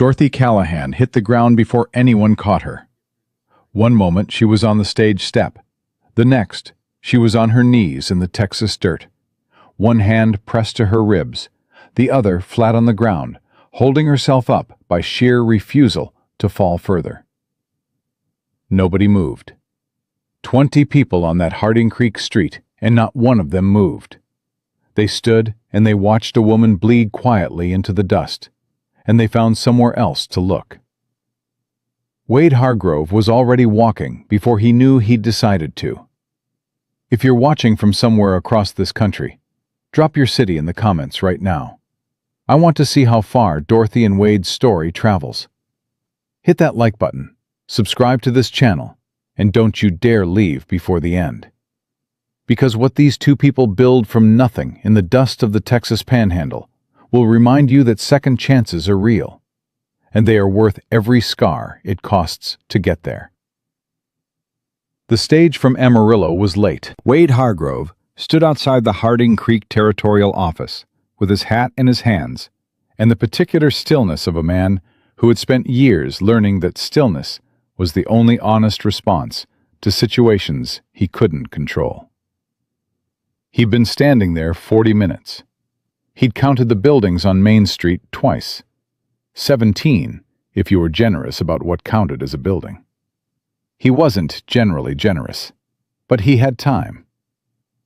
Dorothy Callahan hit the ground before anyone caught her. One moment she was on the stage step. The next, she was on her knees in the Texas dirt. One hand pressed to her ribs, the other flat on the ground, holding herself up by sheer refusal to fall further. Nobody moved. 20 people on that Harding Creek street, and not one of them moved. They stood and they watched a woman bleed quietly into the dust, and they found somewhere else to look. Wade Hargrove was already walking before he knew he'd decided to. If you're watching from somewhere across this country, drop your city in the comments right now. I want to see how far Dorothy and Wade's story travels. Hit that like button, subscribe to this channel, and don't you dare leave before the end. Because what these two people build from nothing in the dust of the Texas Panhandle will remind you that second chances are real, and they are worth every scar it costs to get there. The stage from Amarillo was late. Wade Hargrove stood outside the Harding Creek Territorial Office with his hat in his hands and the particular stillness of a man who had spent years learning that stillness was the only honest response to situations he couldn't control. He'd been standing there 40 minutes. He'd counted the buildings on Main Street twice. 17, if you were generous about what counted as a building. He wasn't generally generous, but he had time.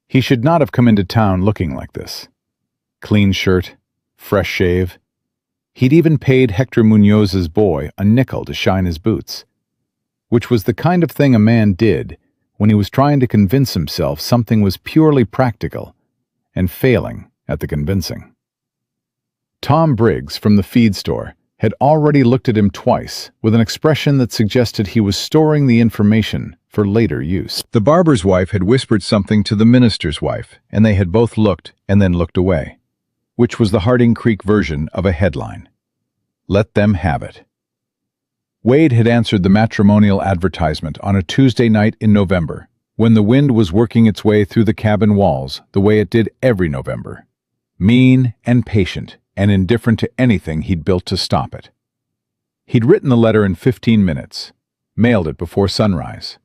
He should not have come into town looking like this. Clean shirt, fresh shave. He'd even paid Hector Munoz's boy a nickel to shine his boots, which was the kind of thing a man did when he was trying to convince himself something was purely practical and failing at the convincing. Tom Briggs from the feed store had already looked at him twice with an expression that suggested he was storing the information for later use. The barber's wife had whispered something to the minister's wife, and they had both looked and then looked away, which was the Harding Creek version of a headline. Let them have it. Wade had answered the matrimonial advertisement on a Tuesday night in November, when the wind was working its way through the cabin walls the way it did every November. Mean and patient and indifferent to anything he'd built to stop it. He'd written the letter in 15 minutes, mailed it before sunrise,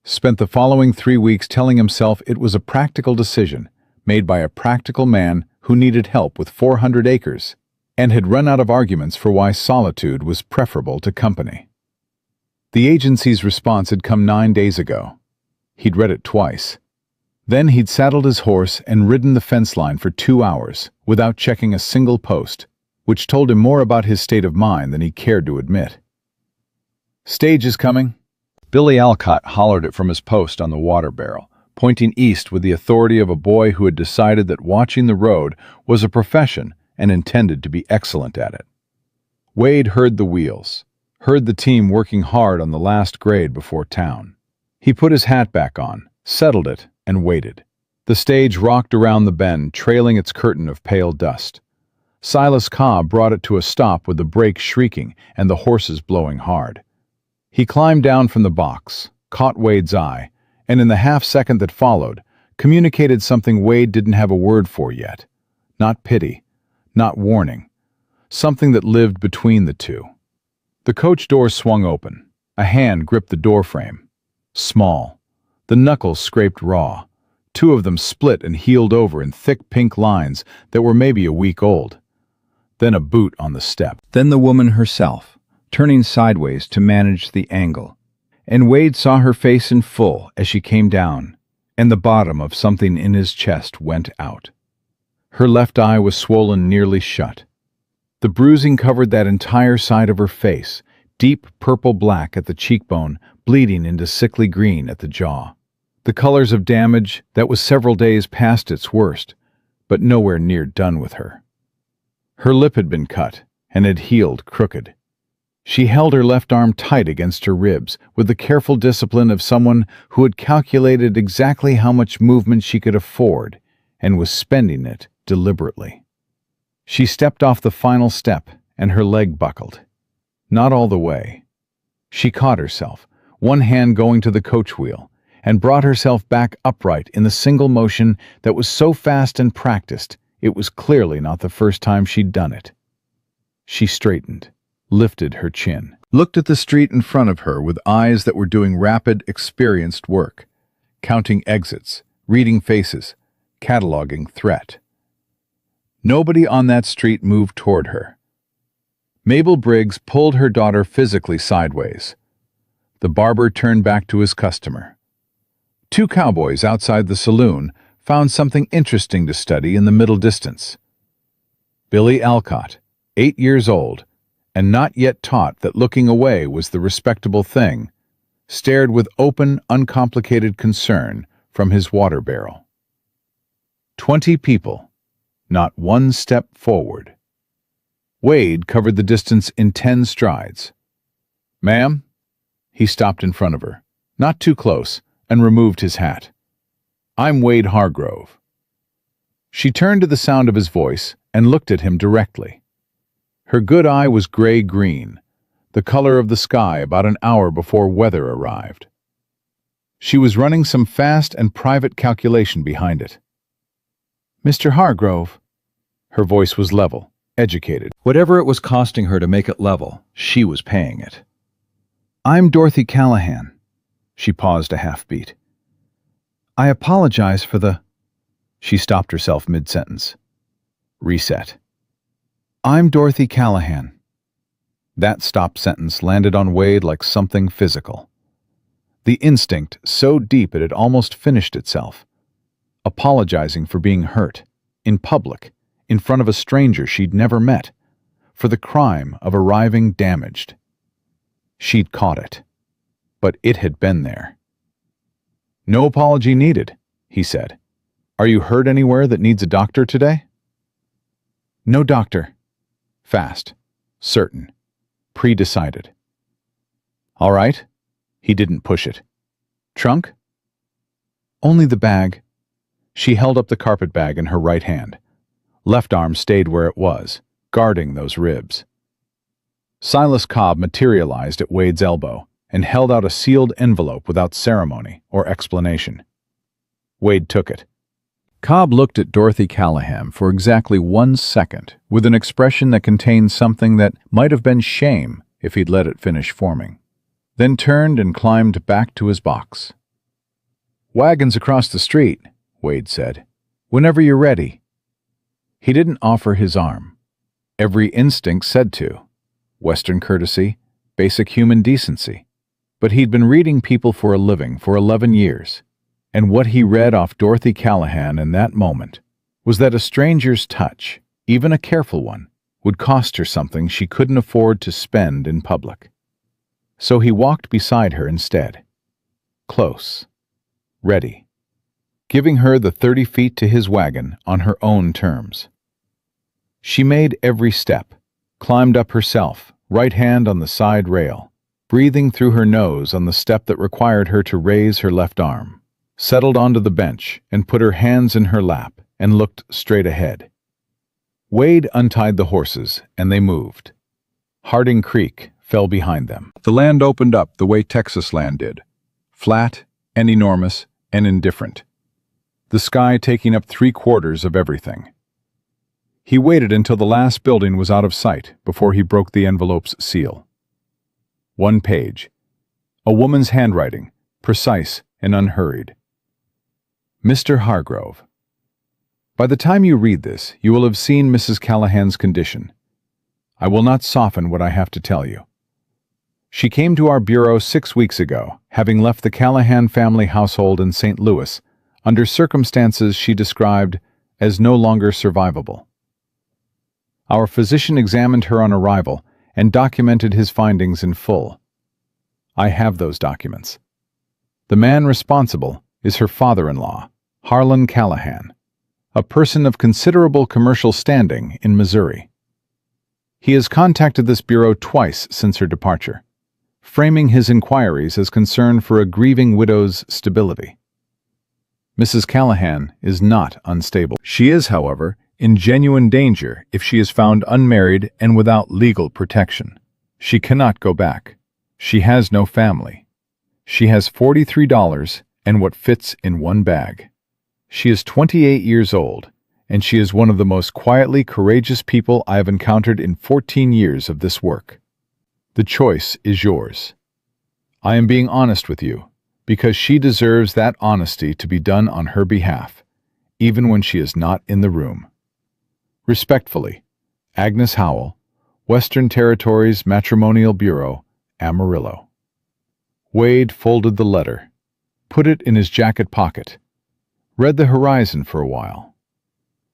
spent the following 3 weeks telling himself it was a practical decision made by a practical man who needed help with 400 acres, and had run out of arguments for why solitude was preferable to company. The agency's response had come 9 days ago. He'd read it twice. Then he'd saddled his horse and ridden the fence line for 2 hours without checking a single post, which told him more about his state of mind than he cared to admit. Stage is coming. Billy Alcott hollered it from his post on the water barrel, pointing east with the authority of a boy who had decided that watching the road was a profession and intended to be excellent at it. Wade heard the wheels, heard the team working hard on the last grade before town. He put his hat back on, settled it, and waited. The stage rocked around the bend, trailing its curtain of pale dust. Silas Cobb brought it to a stop with the brakes shrieking and the horses blowing hard. He climbed down from the box, caught Wade's eye, and in the half-second that followed, communicated something Wade didn't have a word for yet. Not pity, not warning, something that lived between the two. The coach door swung open. A hand gripped the doorframe. Small. The knuckles scraped raw. 2 of them split and healed over in thick pink lines that were maybe a week old. Then a boot on the step. Then the woman herself, turning sideways to manage the angle. And Wade saw her face in full as she came down, and the bottom of something in his chest went out. Her left eye was swollen nearly shut. The bruising covered that entire side of her face, deep purple-black at the cheekbone, bleeding into sickly green at the jaw. The colors of damage that was several days past its worst, but nowhere near done with her. Her lip had been cut and had healed crooked. She held her left arm tight against her ribs with the careful discipline of someone who had calculated exactly how much movement she could afford and was spending it deliberately. She stepped off the final step and her leg buckled. Not all the way. She caught herself, one hand going to the coach wheel, and brought herself back upright in the single motion that was so fast and practiced it was clearly not the first time she'd done it. She straightened. lifted her chin, looked at the street in front of her with eyes that were doing rapid, experienced work, counting exits, reading faces, cataloging threat. Nobody on that street moved toward her. Mabel Briggs pulled her daughter physically sideways. The barber turned back to his customer. Two cowboys outside the saloon found something interesting to study in the middle distance. Billy Alcott, 8 years old, and not yet taught that looking away was the respectable thing, stared with open, uncomplicated concern from his water barrel. 20 people, not one step forward. Wade covered the distance in 10 strides. "Ma'am?" He stopped in front of her, not too close, and removed his hat. "I'm Wade Hargrove." She turned to the sound of his voice and looked at him directly. Her good eye was gray-green, the color of the sky about an hour before weather arrived. She was running some fast and private calculation behind it. "Mr. Hargrove." Her voice was level, educated. Whatever it was costing her to make it level, she was paying it. "I'm Dorothy Callahan." She paused a half-beat. "I apologize for the—" She stopped herself mid-sentence. Reset. "I'm Dorothy Callahan." That stopped sentence landed on Wade like something physical. The instinct so deep it had almost finished itself. Apologizing for being hurt, in public, in front of a stranger she'd never met, for the crime of arriving damaged. She'd caught it, but it had been there. "No apology needed," he said. "Are you hurt anywhere that needs a doctor today?" "No doctor." Fast, certain, pre-decided. "All right." He didn't push it. "Trunk?" "Only the bag." She held up the carpet bag in her right hand. Left arm stayed where it was, guarding those ribs. Silas Cobb materialized at Wade's elbow and held out a sealed envelope without ceremony or explanation. Wade took it. Cobb looked at Dorothy Callahan for exactly 1 second with an expression that contained something that might have been shame if he'd let it finish forming, then turned and climbed back to his box. "Wagons across the street," Wade said. "Whenever you're ready." He didn't offer his arm. Every instinct said to. Western courtesy, basic human decency. But he'd been reading people for a living for 11 years. And what he read off Dorothy Callahan in that moment was that a stranger's touch, even a careful one, would cost her something she couldn't afford to spend in public. So he walked beside her instead. Close. Ready. Giving her the 30 feet to his wagon on her own terms. She made every step, climbed up herself, right hand on the side rail, breathing through her nose on the step that required her to raise her left arm. Settled onto the bench and put her hands in her lap and looked straight ahead. Wade untied the horses and they moved. Harding Creek fell behind them. The land opened up the way Texas land did, flat and enormous and indifferent. The sky taking up 3/4 of everything. He waited until the last building was out of sight before he broke the envelope's seal. 1 page. A woman's handwriting, precise and unhurried. Mr. Hargrove. By the time you read this, you will have seen Mrs. Callahan's condition. I will not soften what I have to tell you. She came to our bureau 6 weeks ago, having left the Callahan family household in St. Louis under circumstances she described as no longer survivable. Our physician examined her on arrival and documented his findings in full. I have those documents. The man responsible is her father-in-law, Harlan Callahan, a person of considerable commercial standing in Missouri. He has contacted this bureau twice since her departure, framing his inquiries as concern for a grieving widow's stability. Mrs. Callahan is not unstable. She is, however, in genuine danger if she is found unmarried and without legal protection. She cannot go back. She has no family. She has $43 and what fits in one bag. She is 28 years old, and she is one of the most quietly courageous people I have encountered in 14 years of this work. The choice is yours. I am being honest with you, because she deserves that honesty to be done on her behalf, even when she is not in the room. Respectfully, Agnes Howell, Western Territories Matrimonial Bureau, Amarillo. Wade folded the letter, put it in his jacket pocket, read the horizon for a while.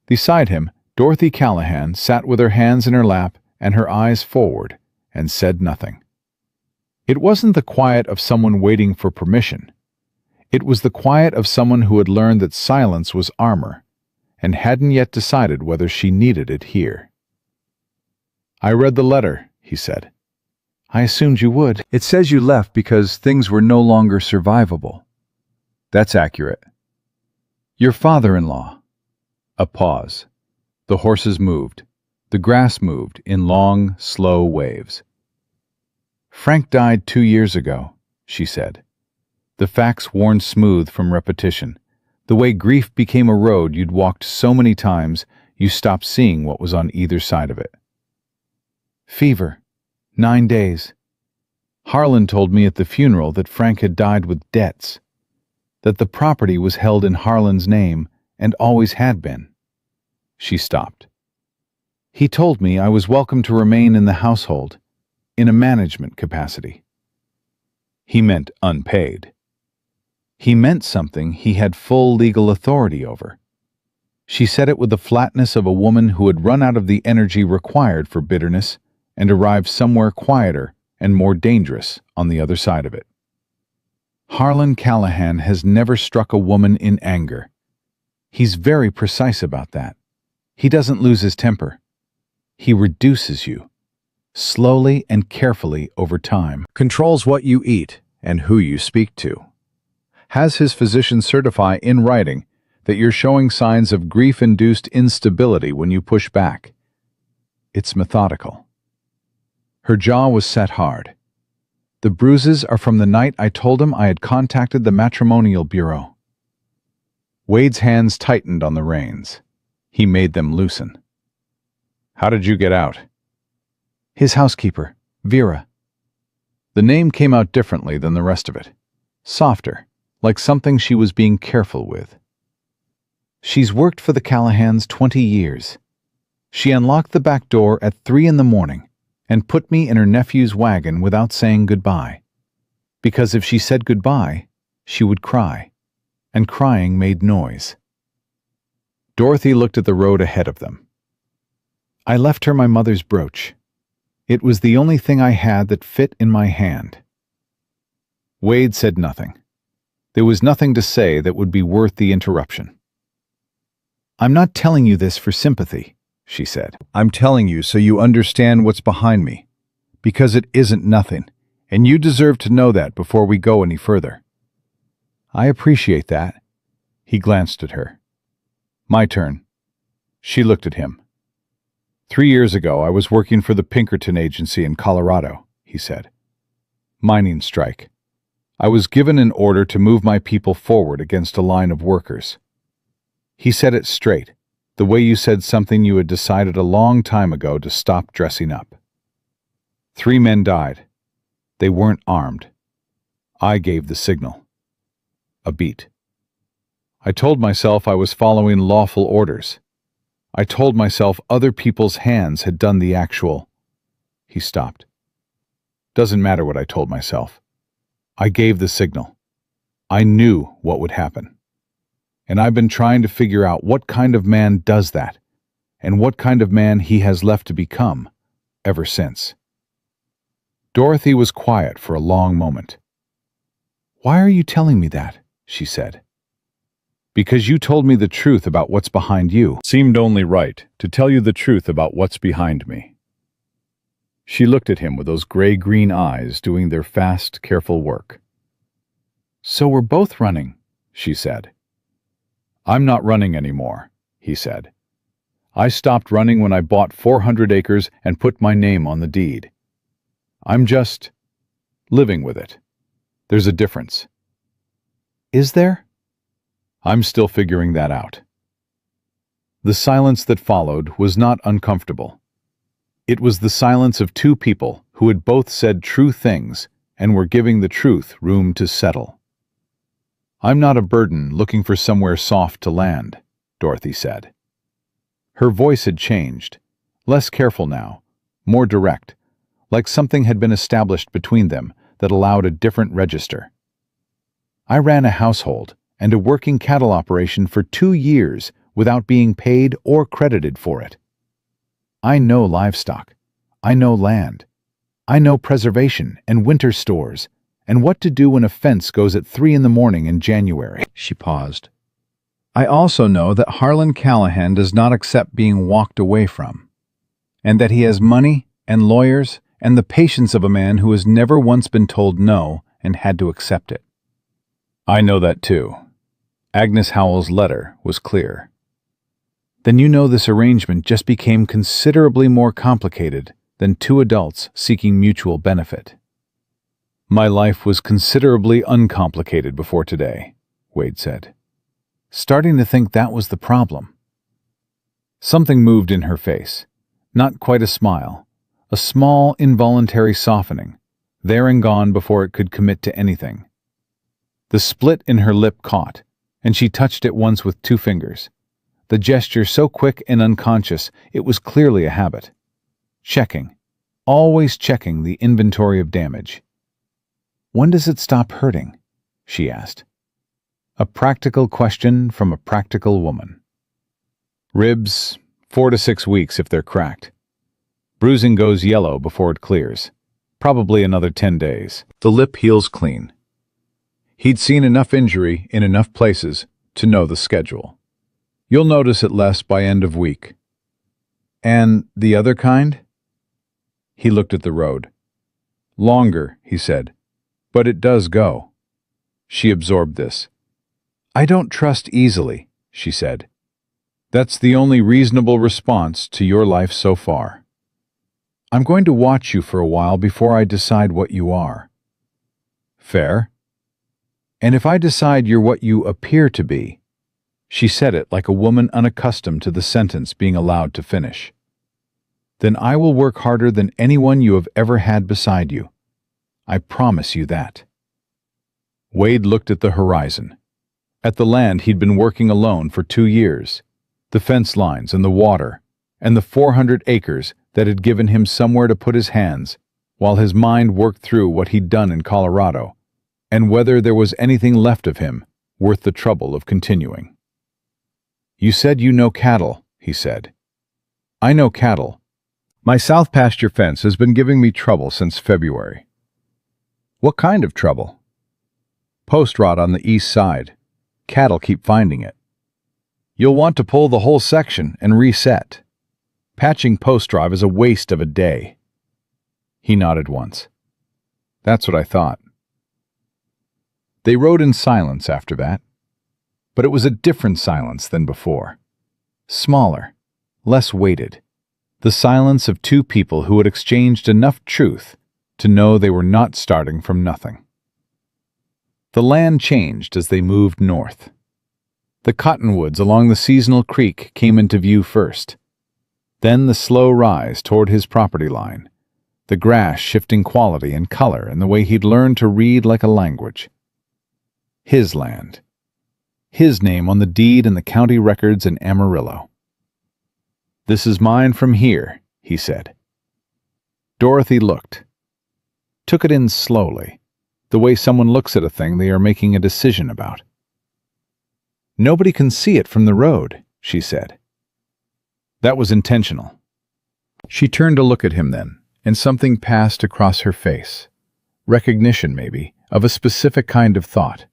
Beside him, Dorothy Callahan sat with her hands in her lap and her eyes forward, and said nothing. It wasn't the quiet of someone waiting for permission. It was the quiet of someone who had learned that silence was armor, and hadn't yet decided whether she needed it here. "I read the letter," he said. "I assumed you would. It says you left because things were no longer survivable." "That's accurate." "Your father-in-law." A pause. The horses moved. The grass moved in long, slow waves. "Frank died 2 years ago," she said. The facts worn smooth from repetition. The way grief became a road you'd walked so many times, you stopped seeing what was on either side of it. "Fever. 9 days. Harlan told me at the funeral that Frank had died with debts, that the property was held in Harlan's name and always had been." She stopped. "He told me I was welcome to remain in the household, in a management capacity." He meant unpaid. He meant something he had full legal authority over. She said it with the flatness of a woman who had run out of the energy required for bitterness and arrived somewhere quieter and more dangerous on the other side of it. "Harlan Callahan has never struck a woman in anger. He's very precise about that. He doesn't lose his temper. He reduces you, slowly and carefully over time. Controls what you eat and who you speak to. Has his physician certify in writing that you're showing signs of grief-induced instability when you push back. It's methodical." Her jaw was set hard. "The bruises are from the night I told him I had contacted the Matrimonial Bureau." Wade's hands tightened on the reins. He made them loosen. "How did you get out?" "His housekeeper, Vera." The name came out differently than the rest of it. Softer, like something she was being careful with. "She's worked for the Callahans 20 years. She unlocked the back door at 3 in the morning and put me in her nephew's wagon without saying goodbye. Because if she said goodbye, she would cry, and crying made noise." Dorothy looked at the road ahead of them. "I left her my mother's brooch. It was the only thing I had that fit in my hand." Wade said nothing. There was nothing to say that would be worth the interruption. "I'm not telling you this for sympathy," she said. "I'm telling you so you understand what's behind me, because it isn't nothing, and you deserve to know that before we go any further." "I appreciate that." He glanced at her. "My turn." She looked at him. 3 years ago, I was working for the Pinkerton Agency in Colorado," he said. "Mining strike. I was given an order to move my people forward against a line of workers." He said it straight, the way you said something you had decided a long time ago to stop dressing up. 3 men died. They weren't armed. I gave the signal. A beat. I told myself I was following lawful orders. I told myself other people's hands had done the actual... He stopped. "Doesn't matter what I told myself. I gave the signal. I knew what would happen. And I've been trying to figure out what kind of man does that, and what kind of man he has left to become, ever since." Dorothy was quiet for a long moment. "Why are you telling me that?" she said. "Because you told me the truth about what's behind you. It seemed only right to tell you the truth about what's behind me." She looked at him with those gray-green eyes doing their fast, careful work. "So we're both running," she said. "I'm not running anymore," he said. "I stopped running when I bought 400 acres and put my name on the deed. I'm just living with it. There's a difference." "Is there?" "I'm still figuring that out." The silence that followed was not uncomfortable. It was the silence of 2 people who had both said true things and were giving the truth room to settle. "I'm not a burden looking for somewhere soft to land," Dorothy said. Her voice had changed, less careful now, more direct, like something had been established between them that allowed a different register. "I ran a household and a working cattle operation for 2 years without being paid or credited for it. I know livestock. I know land. I know preservation and winter stores, and what to do when a fence goes at 3 in the morning in January." She paused. "I also know that Harlan Callahan does not accept being walked away from, and that he has money and lawyers and the patience of a man who has never once been told no and had to accept it." "I know that too." Agnes Howell's letter was clear. "Then you know this arrangement just became considerably more complicated than 2 adults seeking mutual benefit." "My life was considerably uncomplicated before today," Wade said, starting to think that was the problem. Something moved in her face, not quite a smile, a small involuntary softening, there and gone before it could commit to anything. The split in her lip caught, and she touched it once with 2 fingers. The gesture so quick and unconscious it was clearly a habit. Checking, always checking the inventory of damage. "When does it stop hurting?" she asked. A practical question from a practical woman. "Ribs, 4 to 6 weeks if they're cracked. Bruising goes yellow before it clears. Probably another 10 days. The lip heals clean." He'd seen enough injury in enough places to know the schedule. "You'll notice it less by end of week." "And the other kind?" He looked at the road. "Longer," he said, "but it does go." She absorbed this. "I don't trust easily," she said. "That's the only reasonable response to your life so far. I'm going to watch you for a while before I decide what you are." "Fair?" "And if I decide you're what you appear to be," she said it like a woman unaccustomed to the sentence being allowed to finish, "then I will work harder than anyone you have ever had beside you. I promise you that." Wade looked at the horizon, at the land he'd been working alone for 2 years, the fence lines and the water, and the 400 acres that had given him somewhere to put his hands while his mind worked through what he'd done in Colorado, and whether there was anything left of him worth the trouble of continuing. "You said you know cattle," he said. "I know cattle. My south pasture fence has been giving me trouble since February." "What kind of trouble?" "Post rot on the east side. Cattle keep finding it. You'll want to pull the whole section and reset. Patching post drive is a waste of a day." He nodded once. "That's what I thought." They rode in silence after that, but it was a different silence than before. Smaller, less weighted. The silence of 2 people who had exchanged enough truth to know they were not starting from nothing. The land changed as they moved north. The cottonwoods along the seasonal creek came into view first. Then the slow rise toward his property line, the grass shifting quality and color in the way he'd learned to read like a language. His land. His name on the deed and the county records in Amarillo. "This is mine from here," he said. Dorothy looked. Took it in slowly, the way someone looks at a thing they are making a decision about. "Nobody can see it from the road," she said. That was intentional. She turned to look at him then, and something passed across her face. Recognition, maybe, of a specific kind of thought.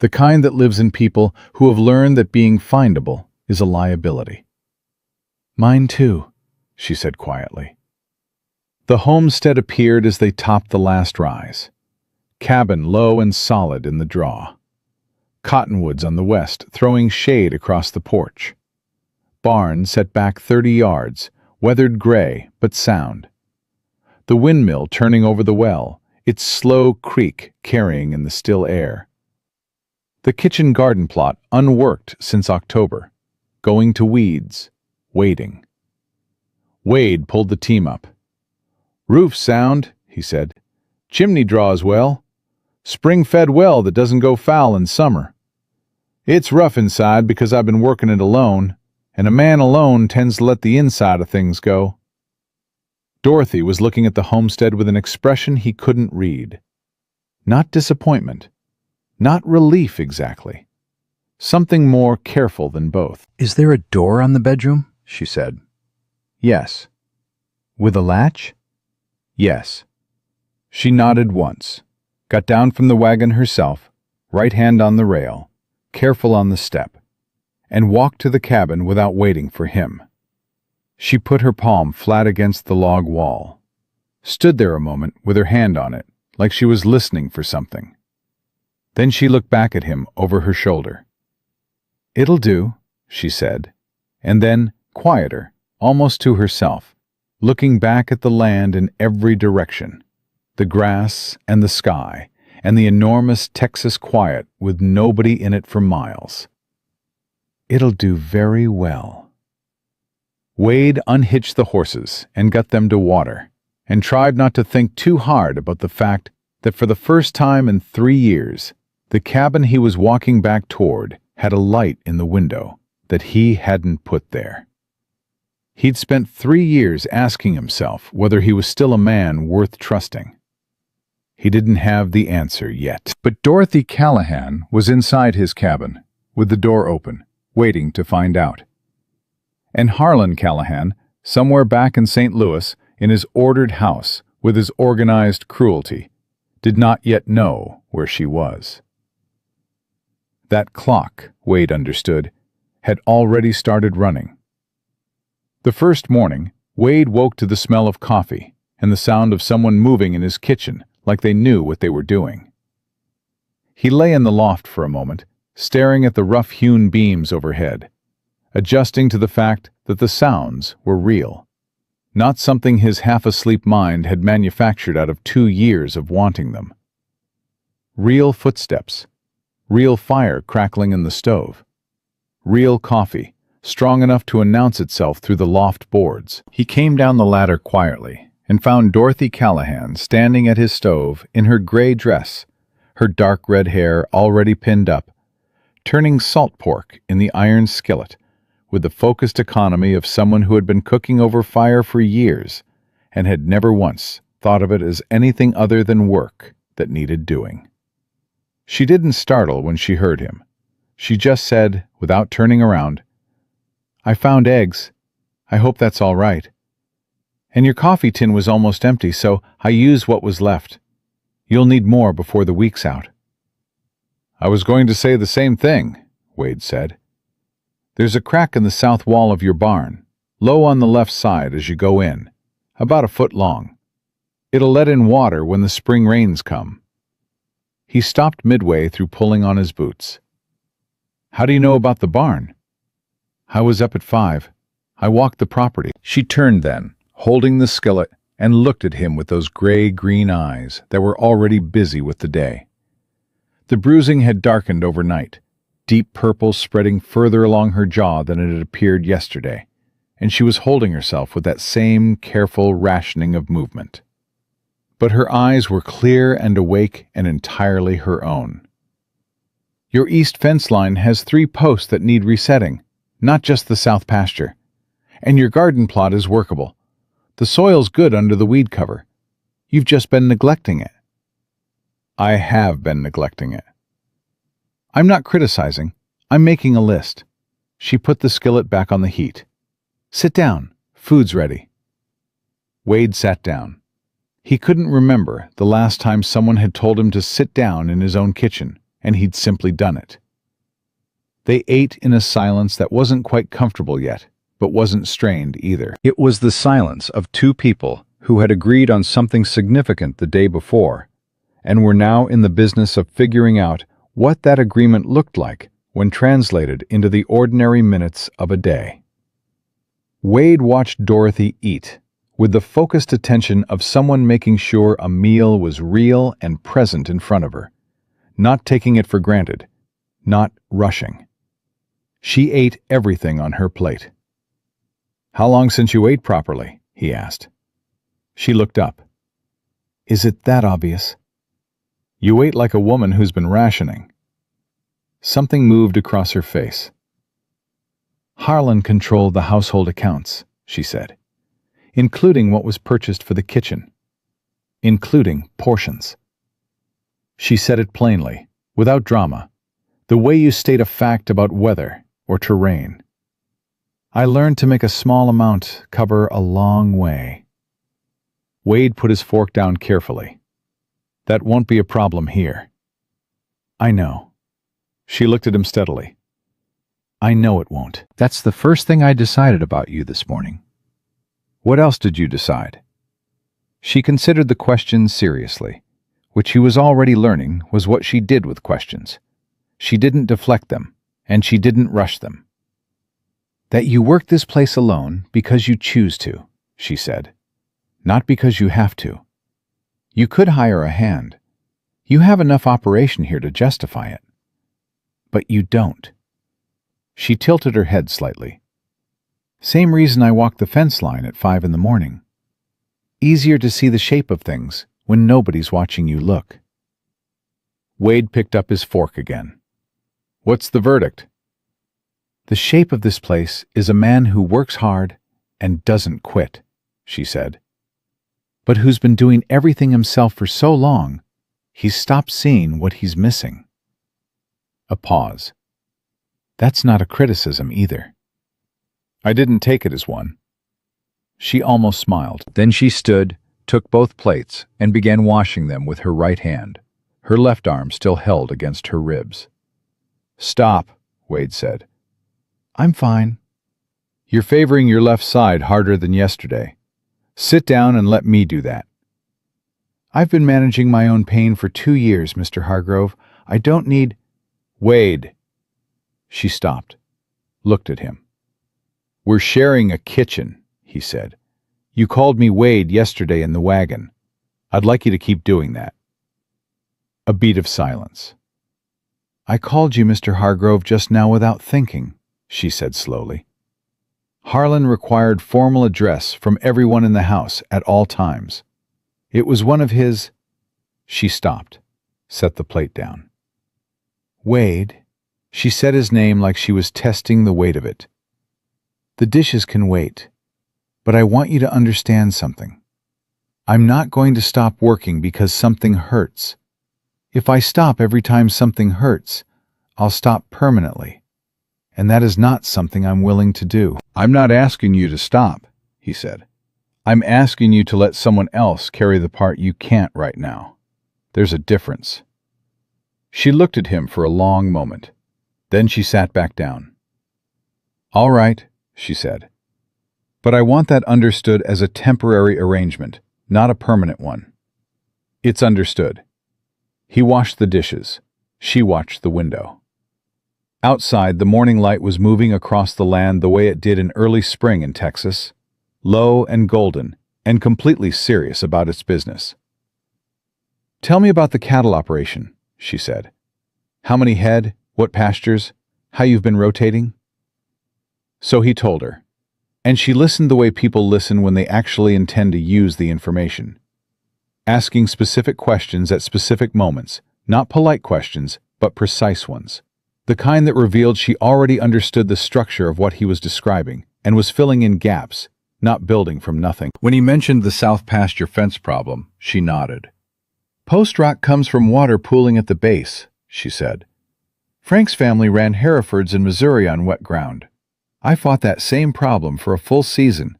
The kind that lives in people who have learned that being findable is a liability. "Mine too," she said quietly. The homestead appeared as they topped the last rise. Cabin low and solid in the draw. Cottonwoods on the west throwing shade across the porch. Barn set back 30 yards, weathered gray but sound. The windmill turning over the well, its slow creak carrying in the still air. The kitchen garden plot unworked since October, going to weeds, waiting. Wade pulled the team up. "Roof sound," he said. "Chimney draws well. Spring-fed well that doesn't go foul in summer. It's rough inside because I've been working it alone, and a man alone tends to let the inside of things go." Dorothy was looking at the homestead with an expression he couldn't read. Not disappointment. Not relief exactly. Something more careful than both. "Is there a door on the bedroom?" she said. "Yes." "With a latch?" "Yes." She nodded once, got down from the wagon herself, right hand on the rail, careful on the step, and walked to the cabin without waiting for him. She put her palm flat against the log wall, stood there a moment with her hand on it, like she was listening for something. Then she looked back at him over her shoulder. "It'll do," she said, and then, quieter, almost to herself, looking back at the land in every direction, the grass and the sky, and the enormous Texas quiet with nobody in it for miles. "It'll do very well." Wade unhitched the horses and got them to water, and tried not to think too hard about the fact that for the first time in 3 years, the cabin he was walking back toward had a light in the window that he hadn't put there. He'd spent 3 years asking himself whether he was still a man worth trusting. He didn't have the answer yet. But Dorothy Callahan was inside his cabin, with the door open, waiting to find out. And Harlan Callahan, somewhere back in St. Louis, in his ordered house with his organized cruelty, did not yet know where she was. That clock, Wade understood, had already started running. The first morning, Wade woke to the smell of coffee and the sound of someone moving in his kitchen like they knew what they were doing. He lay in the loft for a moment, staring at the rough-hewn beams overhead, adjusting to the fact that the sounds were real, not something his half-asleep mind had manufactured out of 2 years of wanting them. Real footsteps, real fire crackling in the stove, real coffee, strong enough to announce itself through the loft boards. He came down the ladder quietly and found Dorothy Callahan standing at his stove in her gray dress, her dark red hair already pinned up, turning salt pork in the iron skillet with the focused economy of someone who had been cooking over fire for years and had never once thought of it as anything other than work that needed doing. She didn't startle when she heard him. She just said, without turning around, "I found eggs. I hope that's all right. And your coffee tin was almost empty, so I used what was left. You'll need more before the week's out." "I was going to say the same thing," Wade said. "There's a crack in the south wall of your barn, low on the left side as you go in, about a foot long. It'll let in water when the spring rains come." He stopped midway through pulling on his boots. "How do you know about the barn?" "I was up at 5. I walked the property." She turned then, holding the skillet, and looked at him with those gray-green eyes that were already busy with the day. The bruising had darkened overnight, deep purple spreading further along her jaw than it had appeared yesterday, and she was holding herself with that same careful rationing of movement. But her eyes were clear and awake and entirely her own. "Your east fence line has 3 posts that need resetting, not just the south pasture. And your garden plot is workable. The soil's good under the weed cover. You've just been neglecting it." "I have been neglecting it." "I'm not criticizing. I'm making a list." She put the skillet back on the heat. "Sit down. Food's ready." Wade sat down. He couldn't remember the last time someone had told him to sit down in his own kitchen, and he'd simply done it. They ate in a silence that wasn't quite comfortable yet, but wasn't strained either. It was the silence of 2 people who had agreed on something significant the day before, and were now in the business of figuring out what that agreement looked like when translated into the ordinary minutes of a day. Wade watched Dorothy eat, with the focused attention of someone making sure a meal was real and present in front of her, not taking it for granted, not rushing. She ate everything on her plate. "How long since you ate properly?" he asked. She looked up. Is it that obvious? You ate like a woman who's been rationing. Something moved across her face. Harlan controlled the household accounts, she said, including what was purchased for the kitchen, including portions. She said it plainly, without drama, the way you state a fact about weather or terrain. I learned to make a small amount cover a long way. Wade put his fork down carefully. That won't be a problem here. I know. She looked at him steadily. I know it won't. That's the first thing I decided about you this morning. What else did you decide? She considered the questions seriously. Which he was already learning was what she did with questions. She didn't deflect them, and she didn't rush them. That you work this place alone because you choose to, she said. Not because you have to. You could hire a hand. You have enough operation here to justify it. But you don't. She tilted her head slightly. Same reason I walk the fence line at 5 in the morning. Easier to see the shape of things when nobody's watching you look. Wade picked up his fork again. What's the verdict? The shape of this place is a man who works hard and doesn't quit, she said. But who's been doing everything himself for so long, he's stopped seeing what he's missing. A pause. That's not a criticism either. I didn't take it as one. She almost smiled. Then she stood, took both plates, and began washing them with her right hand, her left arm still held against her ribs. Stop, Wade said. I'm fine. You're favoring your left side harder than yesterday. Sit down and let me do that. I've been managing my own pain for 2 years, Mr. Hargrove. I don't need... Wade. She stopped, looked at him. We're sharing a kitchen, he said. You called me Wade yesterday in the wagon. I'd like you to keep doing that. A beat of silence. I called you Mr. Hargrove just now without thinking, she said slowly. Harlan required formal address from everyone in the house at all times. It was one of his... She stopped, set the plate down. Wade, she said his name like she was testing the weight of it. The dishes can wait, but I want you to understand something. I'm not going to stop working because something hurts. If I stop every time something hurts, I'll stop permanently. And that is not something I'm willing to do. I'm not asking you to stop, he said. I'm asking you to let someone else carry the part you can't right now. There's a difference. She looked at him for a long moment. Then she sat back down. All right, she said. But I want that understood as a temporary arrangement, not a permanent one. It's understood. He washed the dishes. She watched the window. Outside, the morning light was moving across the land the way it did in early spring in Texas, low and golden, and completely serious about its business. Tell me about the cattle operation, she said. How many head, what pastures, how you've been rotating? So he told her, and she listened the way people listen when they actually intend to use the information. Asking specific questions at specific moments, not polite questions, but precise ones. The kind that revealed she already understood the structure of what he was describing and was filling in gaps, not building from nothing. When he mentioned the south pasture fence problem, she nodded. Post rock comes from water pooling at the base, she said. Frank's family ran Herefords in Missouri on wet ground. I fought that same problem for a full season.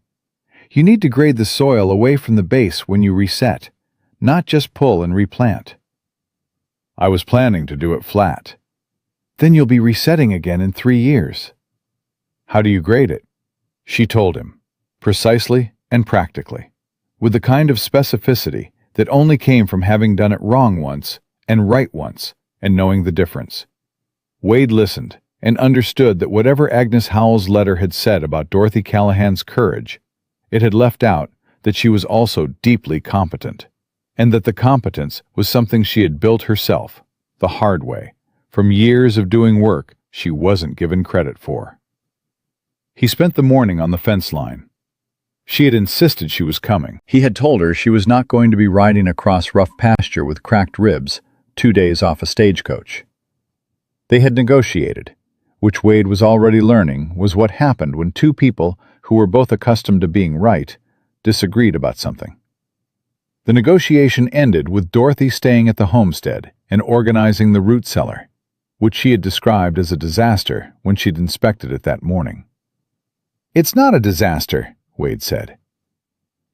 You need to grade the soil away from the base when you reset, not just pull and replant. I was planning to do it flat. Then you'll be resetting again in 3 years. How do you grade it? She told him, precisely and practically, with the kind of specificity that only came from having done it wrong once and right once and knowing the difference. Wade listened and understood that whatever Agnes Howell's letter had said about Dorothy Callahan's courage, it had left out that she was also deeply competent, and that the competence was something she had built herself, the hard way, from years of doing work she wasn't given credit for. He spent the morning on the fence line. She had insisted she was coming. He had told her she was not going to be riding across rough pasture with cracked ribs 2 days off a stagecoach. They had negotiated, which Wade was already learning was what happened when two people who were both accustomed to being right disagreed about something. The negotiation ended with Dorothy staying at the homestead and organizing the root cellar, which she had described as a disaster when she'd inspected it that morning. "It's not a disaster," Wade said.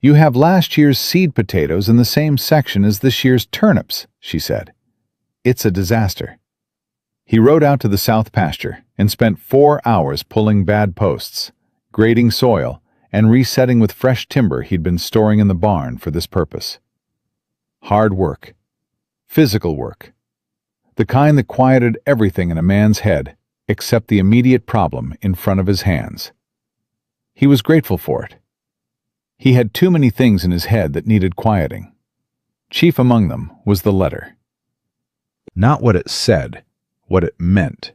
"You have last year's seed potatoes in the same section as this year's turnips," she said. "It's a disaster." He rode out to the south pasture and spent 4 hours pulling bad posts, grading soil, and resetting with fresh timber he'd been storing in the barn for this purpose. Hard work. Physical work. The kind that quieted everything in a man's head except the immediate problem in front of his hands. He was grateful for it. He had too many things in his head that needed quieting. Chief among them was the letter. Not what it said, what it meant.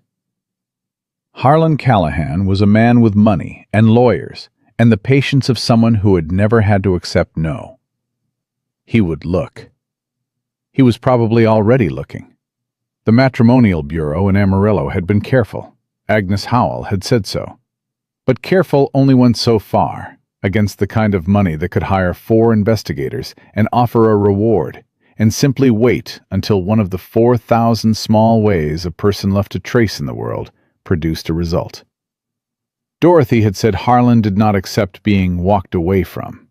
Harlan Callahan was a man with money and lawyers and the patience of someone who had never had to accept no. He would look. He was probably already looking. The matrimonial bureau in Amarillo had been careful. Agnes Howell had said so. But careful only went so far, against the kind of money that could hire 4 investigators and offer a reward, and simply wait until one of the 4,000 small ways a person left a trace in the world produced a result. Dorothy had said Harlan did not accept being walked away from.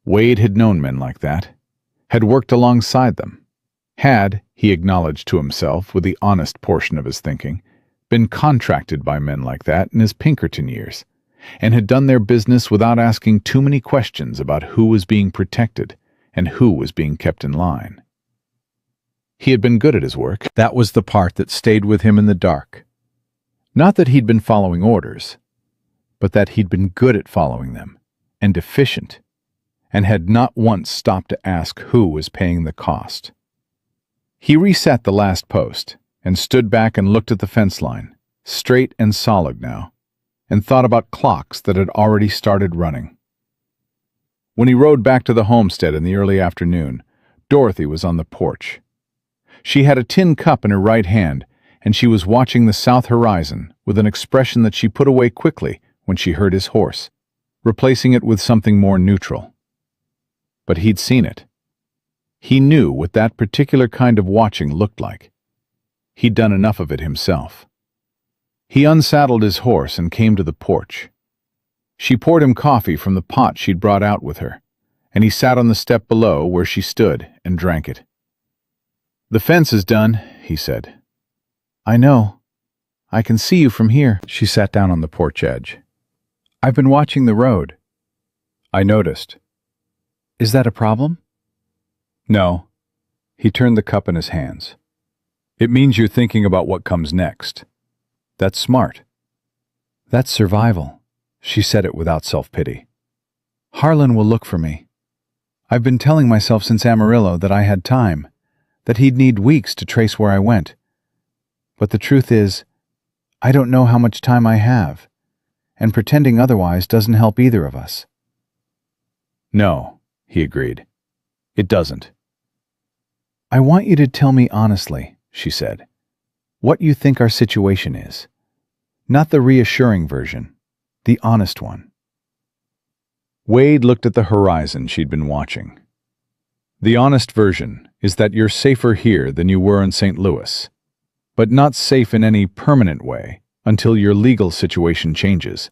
Wade had known men like that, had worked alongside them, had, he acknowledged to himself with the honest portion of his thinking, been contracted by men like that in his Pinkerton years, and had done their business without asking too many questions about who was being protected and who was being kept in line. He had been good at his work. That was the part that stayed with him in the dark. Not that he'd been following orders, but that he'd been good at following them, and efficient, and had not once stopped to ask who was paying the cost. He reset the last post, and stood back and looked at the fence line, straight and solid now, and thought about clocks that had already started running. When he rode back to the homestead in the early afternoon, Dorothy was on the porch. She had a tin cup in her right hand, and she was watching the south horizon with an expression that she put away quickly when she heard his horse, replacing it with something more neutral. But he'd seen it. He knew what that particular kind of watching looked like. He'd done enough of it himself. He unsaddled his horse and came to the porch. She poured him coffee from the pot she'd brought out with her, and he sat on the step below where she stood and drank it. "The fence is done," he said. "I know. I can see you from here." She sat down on the porch edge. "I've been watching the road." "I noticed." "Is that a problem?" "No." He turned the cup in his hands. "It means you're thinking about what comes next. That's smart." "That's survival." She said it without self-pity. "Harlan will look for me. I've been telling myself since Amarillo that I had time, that he'd need weeks to trace where I went. But the truth is, I don't know how much time I have, and pretending otherwise doesn't help either of us." "No," he agreed. "It doesn't." "I want you to tell me honestly," she said, "what you think our situation is. Not the reassuring version, the honest one." Wade looked at the horizon she'd been watching. "The honest version is that you're safer here than you were in St. Louis, but not safe in any permanent way until your legal situation changes.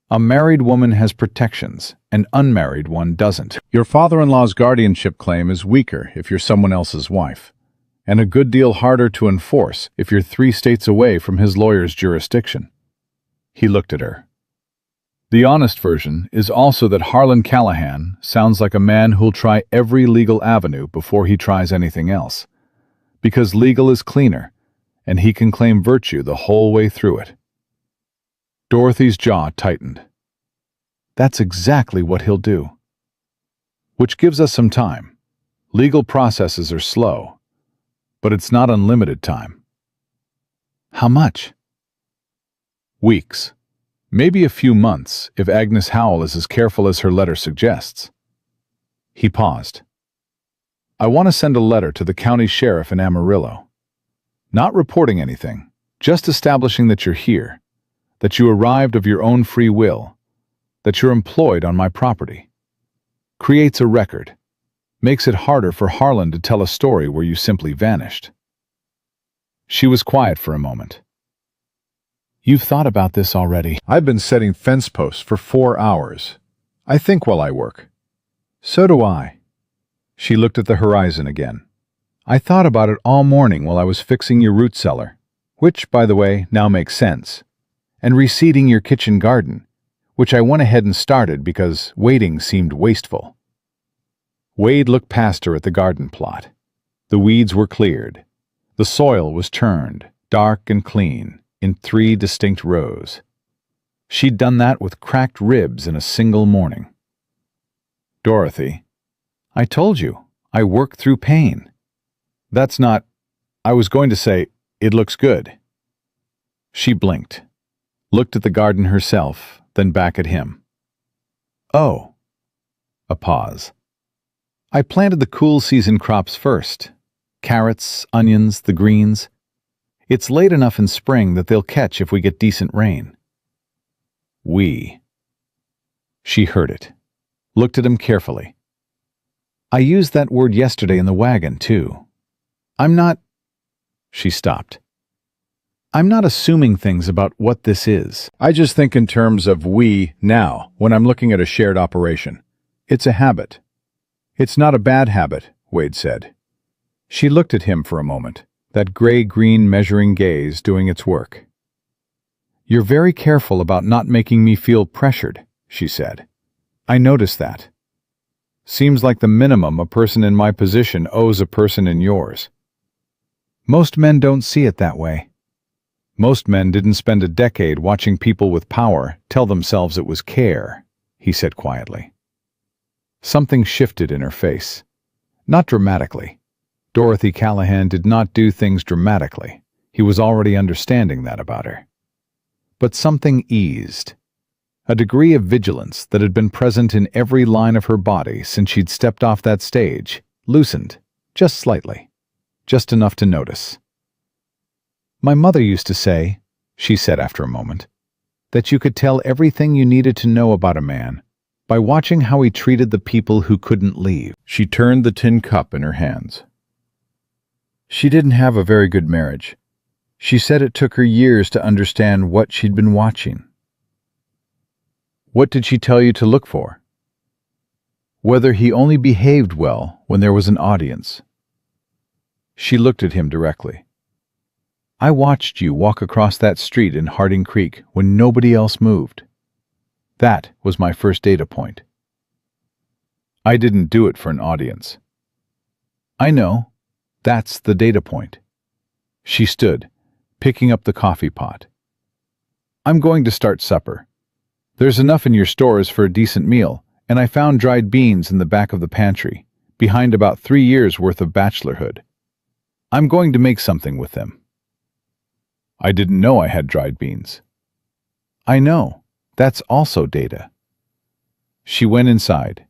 A married woman has protections, an unmarried one doesn't. Your father-in-law's guardianship claim is weaker if you're someone else's wife, and a good deal harder to enforce if you're 3 states away from his lawyer's jurisdiction." He looked at her. "The honest version is also that Harlan Callahan sounds like a man who'll try every legal avenue before he tries anything else, because legal is cleaner, and he can claim virtue the whole way through it." Dorothy's jaw tightened. "That's exactly what he'll do." "Which gives us some time. Legal processes are slow, but it's not unlimited time." "How much?" "Weeks. Maybe a few months, if Agnes Howell is as careful as her letter suggests. He paused. I want to send a letter to the county sheriff in Amarillo. Not reporting anything, just establishing that you're here, that you arrived of your own free will, that you're employed on my property. Creates a record. Makes it harder for Harlan to tell a story where you simply vanished. She was quiet for a moment. You've thought about this already. I've been setting fence posts for 4 hours. I think while I work. So do I. She looked at the horizon again. I thought about it all morning while I was fixing your root cellar, which, by the way, now makes sense, and reseeding your kitchen garden, which I went ahead and started because waiting seemed wasteful. Wade looked past her at the garden plot. The weeds were cleared. The soil was turned, dark and clean, in 3 distinct rows. She'd done that with cracked ribs in a single morning. Dorothy, I told you, I work through pain. That's not, I was going to say, it looks good. She blinked, looked at the garden herself, then back at him. Oh. A pause. I planted the cool season crops first. Carrots, onions, the greens. It's late enough in spring that they'll catch if we get decent rain. She heard it. Looked at him carefully. I used that word yesterday in the wagon, too. I'm not... She stopped. I'm not assuming things about what this is. I just think in terms of we now, when I'm looking at a shared operation. It's a habit. It's not a bad habit, Wade said. She looked at him for a moment, that gray-green measuring gaze doing its work. You're very careful about not making me feel pressured, she said. I notice that. Seems like the minimum a person in my position owes a person in yours. Most men don't see it that way. Most men didn't spend a decade watching people with power tell themselves it was care, he said quietly. Something shifted in her face. Not dramatically. Dorothy Callahan did not do things dramatically. He was already understanding that about her. But something eased. A degree of vigilance that had been present in every line of her body since she'd stepped off that stage loosened, just slightly, just enough to notice. My mother used to say, she said after a moment, that you could tell everything you needed to know about a man by watching how he treated the people who couldn't leave. She turned the tin cup in her hands. She didn't have a very good marriage. She said it took her years to understand what she'd been watching. What did she tell you to look for? Whether he only behaved well when there was an audience. She looked at him directly. I watched you walk across that street in Harding Creek when nobody else moved. That was my first data point. I didn't do it for an audience. I know. That's the data point. She stood, picking up the coffee pot. I'm going to start supper. There's enough in your stores for a decent meal, and I found dried beans in the back of the pantry, behind about 3 years' worth of bachelorhood. I'm going to make something with them. I didn't know I had dried beans. I know. That's also data. She went inside.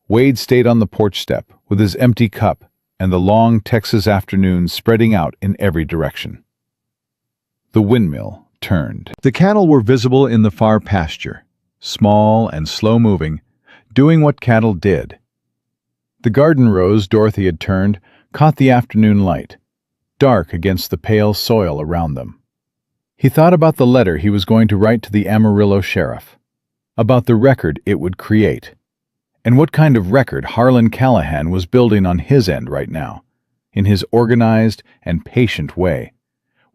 Wade stayed on the porch step with his empty cup and the long Texas afternoon spreading out in every direction. The windmill turned. The cattle were visible in the far pasture, small and slow-moving, doing what cattle did. The garden rows Dorothy had turned caught the afternoon light, dark against the pale soil around them. He thought about the letter he was going to write to the Amarillo sheriff, about the record it would create, and what kind of record Harlan Callahan was building on his end right now, in his organized and patient way,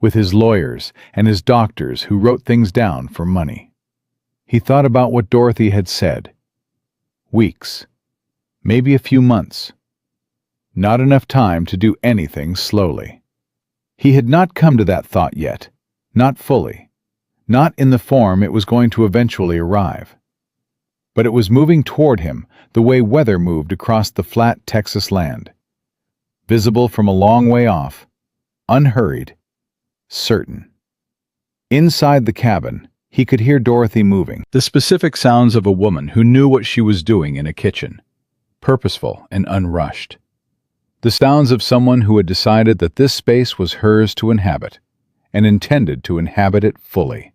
with his lawyers and his doctors who wrote things down for money. He thought about what Dorothy had said. Weeks, maybe a few months. Not enough time to do anything slowly. He had not come to that thought yet, not fully, not in the form it was going to eventually arrive. But it was moving toward him the way weather moved across the flat Texas land. Visible from a long way off, unhurried, certain. Inside the cabin, He could hear Dorothy moving, the specific sounds of a woman who knew what she was doing in a kitchen, purposeful and unrushed. The sounds of someone who had decided that this space was hers to inhabit, and intended to inhabit it fully.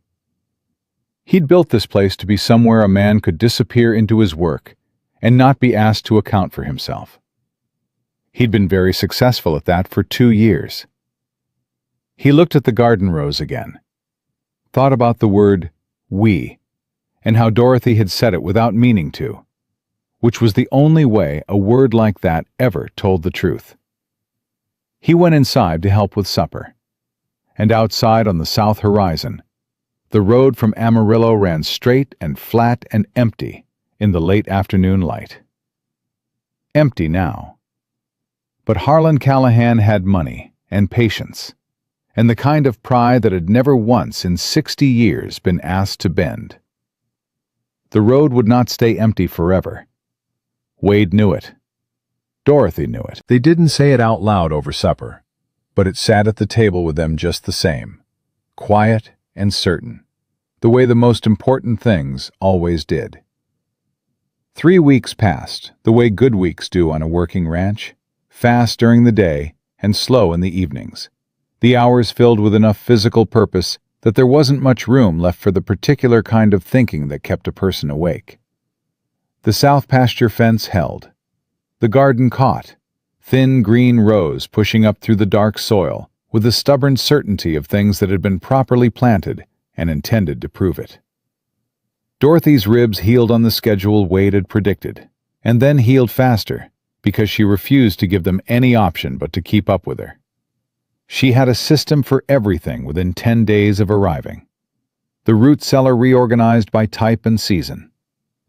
He'd built this place to be somewhere a man could disappear into his work and not be asked to account for himself. He'd been very successful at that for 2 years. He looked at the garden rose again, thought about the word we, and how Dorothy had said it without meaning to, which was the only way a word like that ever told the truth. He went inside to help with supper, and outside on the south horizon, the road from Amarillo ran straight and flat and empty in the late afternoon light. Empty now. But Harlan Callahan had money and patience, and the kind of pride that had never once in 60 years been asked to bend. The road would not stay empty forever. Wade knew it. Dorothy knew it. They didn't say it out loud over supper, but it sat at the table with them just the same, quiet and certain, the way the most important things always did. 3 weeks passed, the way good weeks do on a working ranch, fast during the day and slow in the evenings, the hours filled with enough physical purpose that there wasn't much room left for the particular kind of thinking that kept a person awake. The south pasture fence held. The garden caught, thin green rows pushing up through the dark soil with the stubborn certainty of things that had been properly planted and intended to prove it. Dorothy's ribs healed on the schedule Wade had predicted, and then healed faster because she refused to give them any option but to keep up with her. She had a system for everything within 10 days of arriving. The root cellar reorganized by type and season.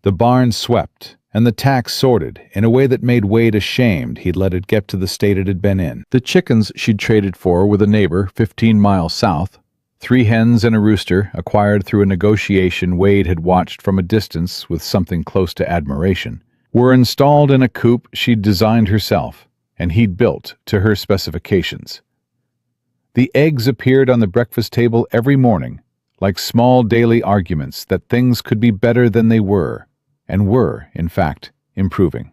The barn swept, and the tax sorted in a way that made Wade ashamed he'd let it get to the state it had been in. The chickens she'd traded for with a neighbor 15 miles south, 3 hens and a rooster acquired through a negotiation Wade had watched from a distance with something close to admiration, were installed in a coop she'd designed herself, and he'd built to her specifications. The eggs appeared on the breakfast table every morning, like small daily arguments that things could be better than they were, and were, in fact, improving.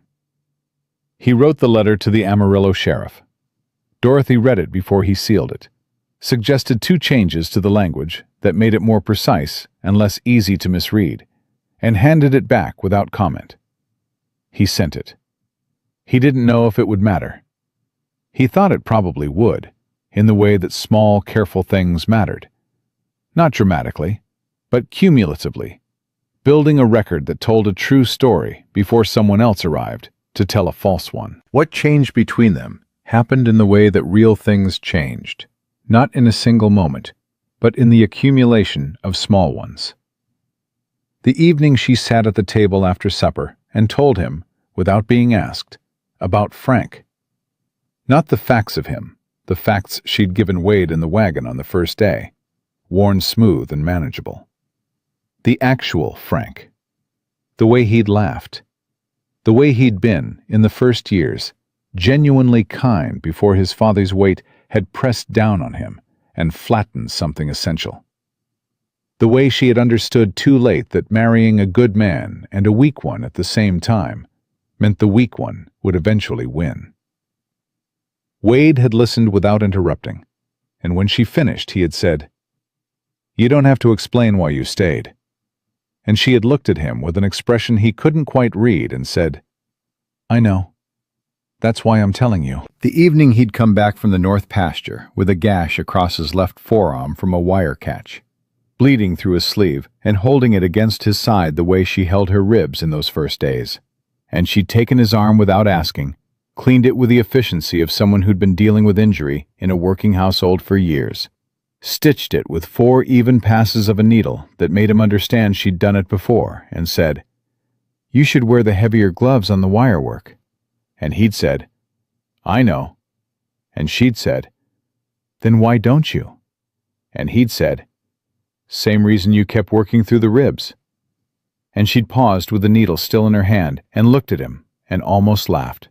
He wrote the letter to the Amarillo sheriff. Dorothy read it before he sealed it, suggested 2 changes to the language that made it more precise and less easy to misread, and handed it back without comment. He sent it. He didn't know if it would matter. He thought it probably would, in the way that small, careful things mattered. Not dramatically, but cumulatively, building a record that told a true story before someone else arrived to tell a false one. What changed between them happened in the way that real things changed, not in a single moment, but in the accumulation of small ones. The evening she sat at the table after supper and told him, without being asked, about Frank. Not the facts of him, the facts she'd given Wade in the wagon on the first day, worn smooth and manageable. The actual Frank. The way he'd laughed. The way he'd been, in the first years, genuinely kind before his father's weight had pressed down on him and flattened something essential. The way she had understood too late that marrying a good man and a weak one at the same time meant the weak one would eventually win. Wade had listened without interrupting, and when she finished he had said, "You don't have to explain why you stayed." And she had looked at him with an expression he couldn't quite read and said, "I know. That's why I'm telling you." The evening he'd come back from the north pasture with a gash across his left forearm from a wire catch, bleeding through his sleeve and holding it against his side the way she held her ribs in those first days. And she'd taken his arm without asking, cleaned it with the efficiency of someone who'd been dealing with injury in a working household for years, stitched it with 4 even passes of a needle that made him understand she'd done it before, and said, "You should wear the heavier gloves on the wire work." And he'd said, "I know." And she'd said, "Then why don't you?" And he'd said, "Same reason you kept working through the ribs." And she'd paused with the needle still in her hand and looked at him and almost laughed.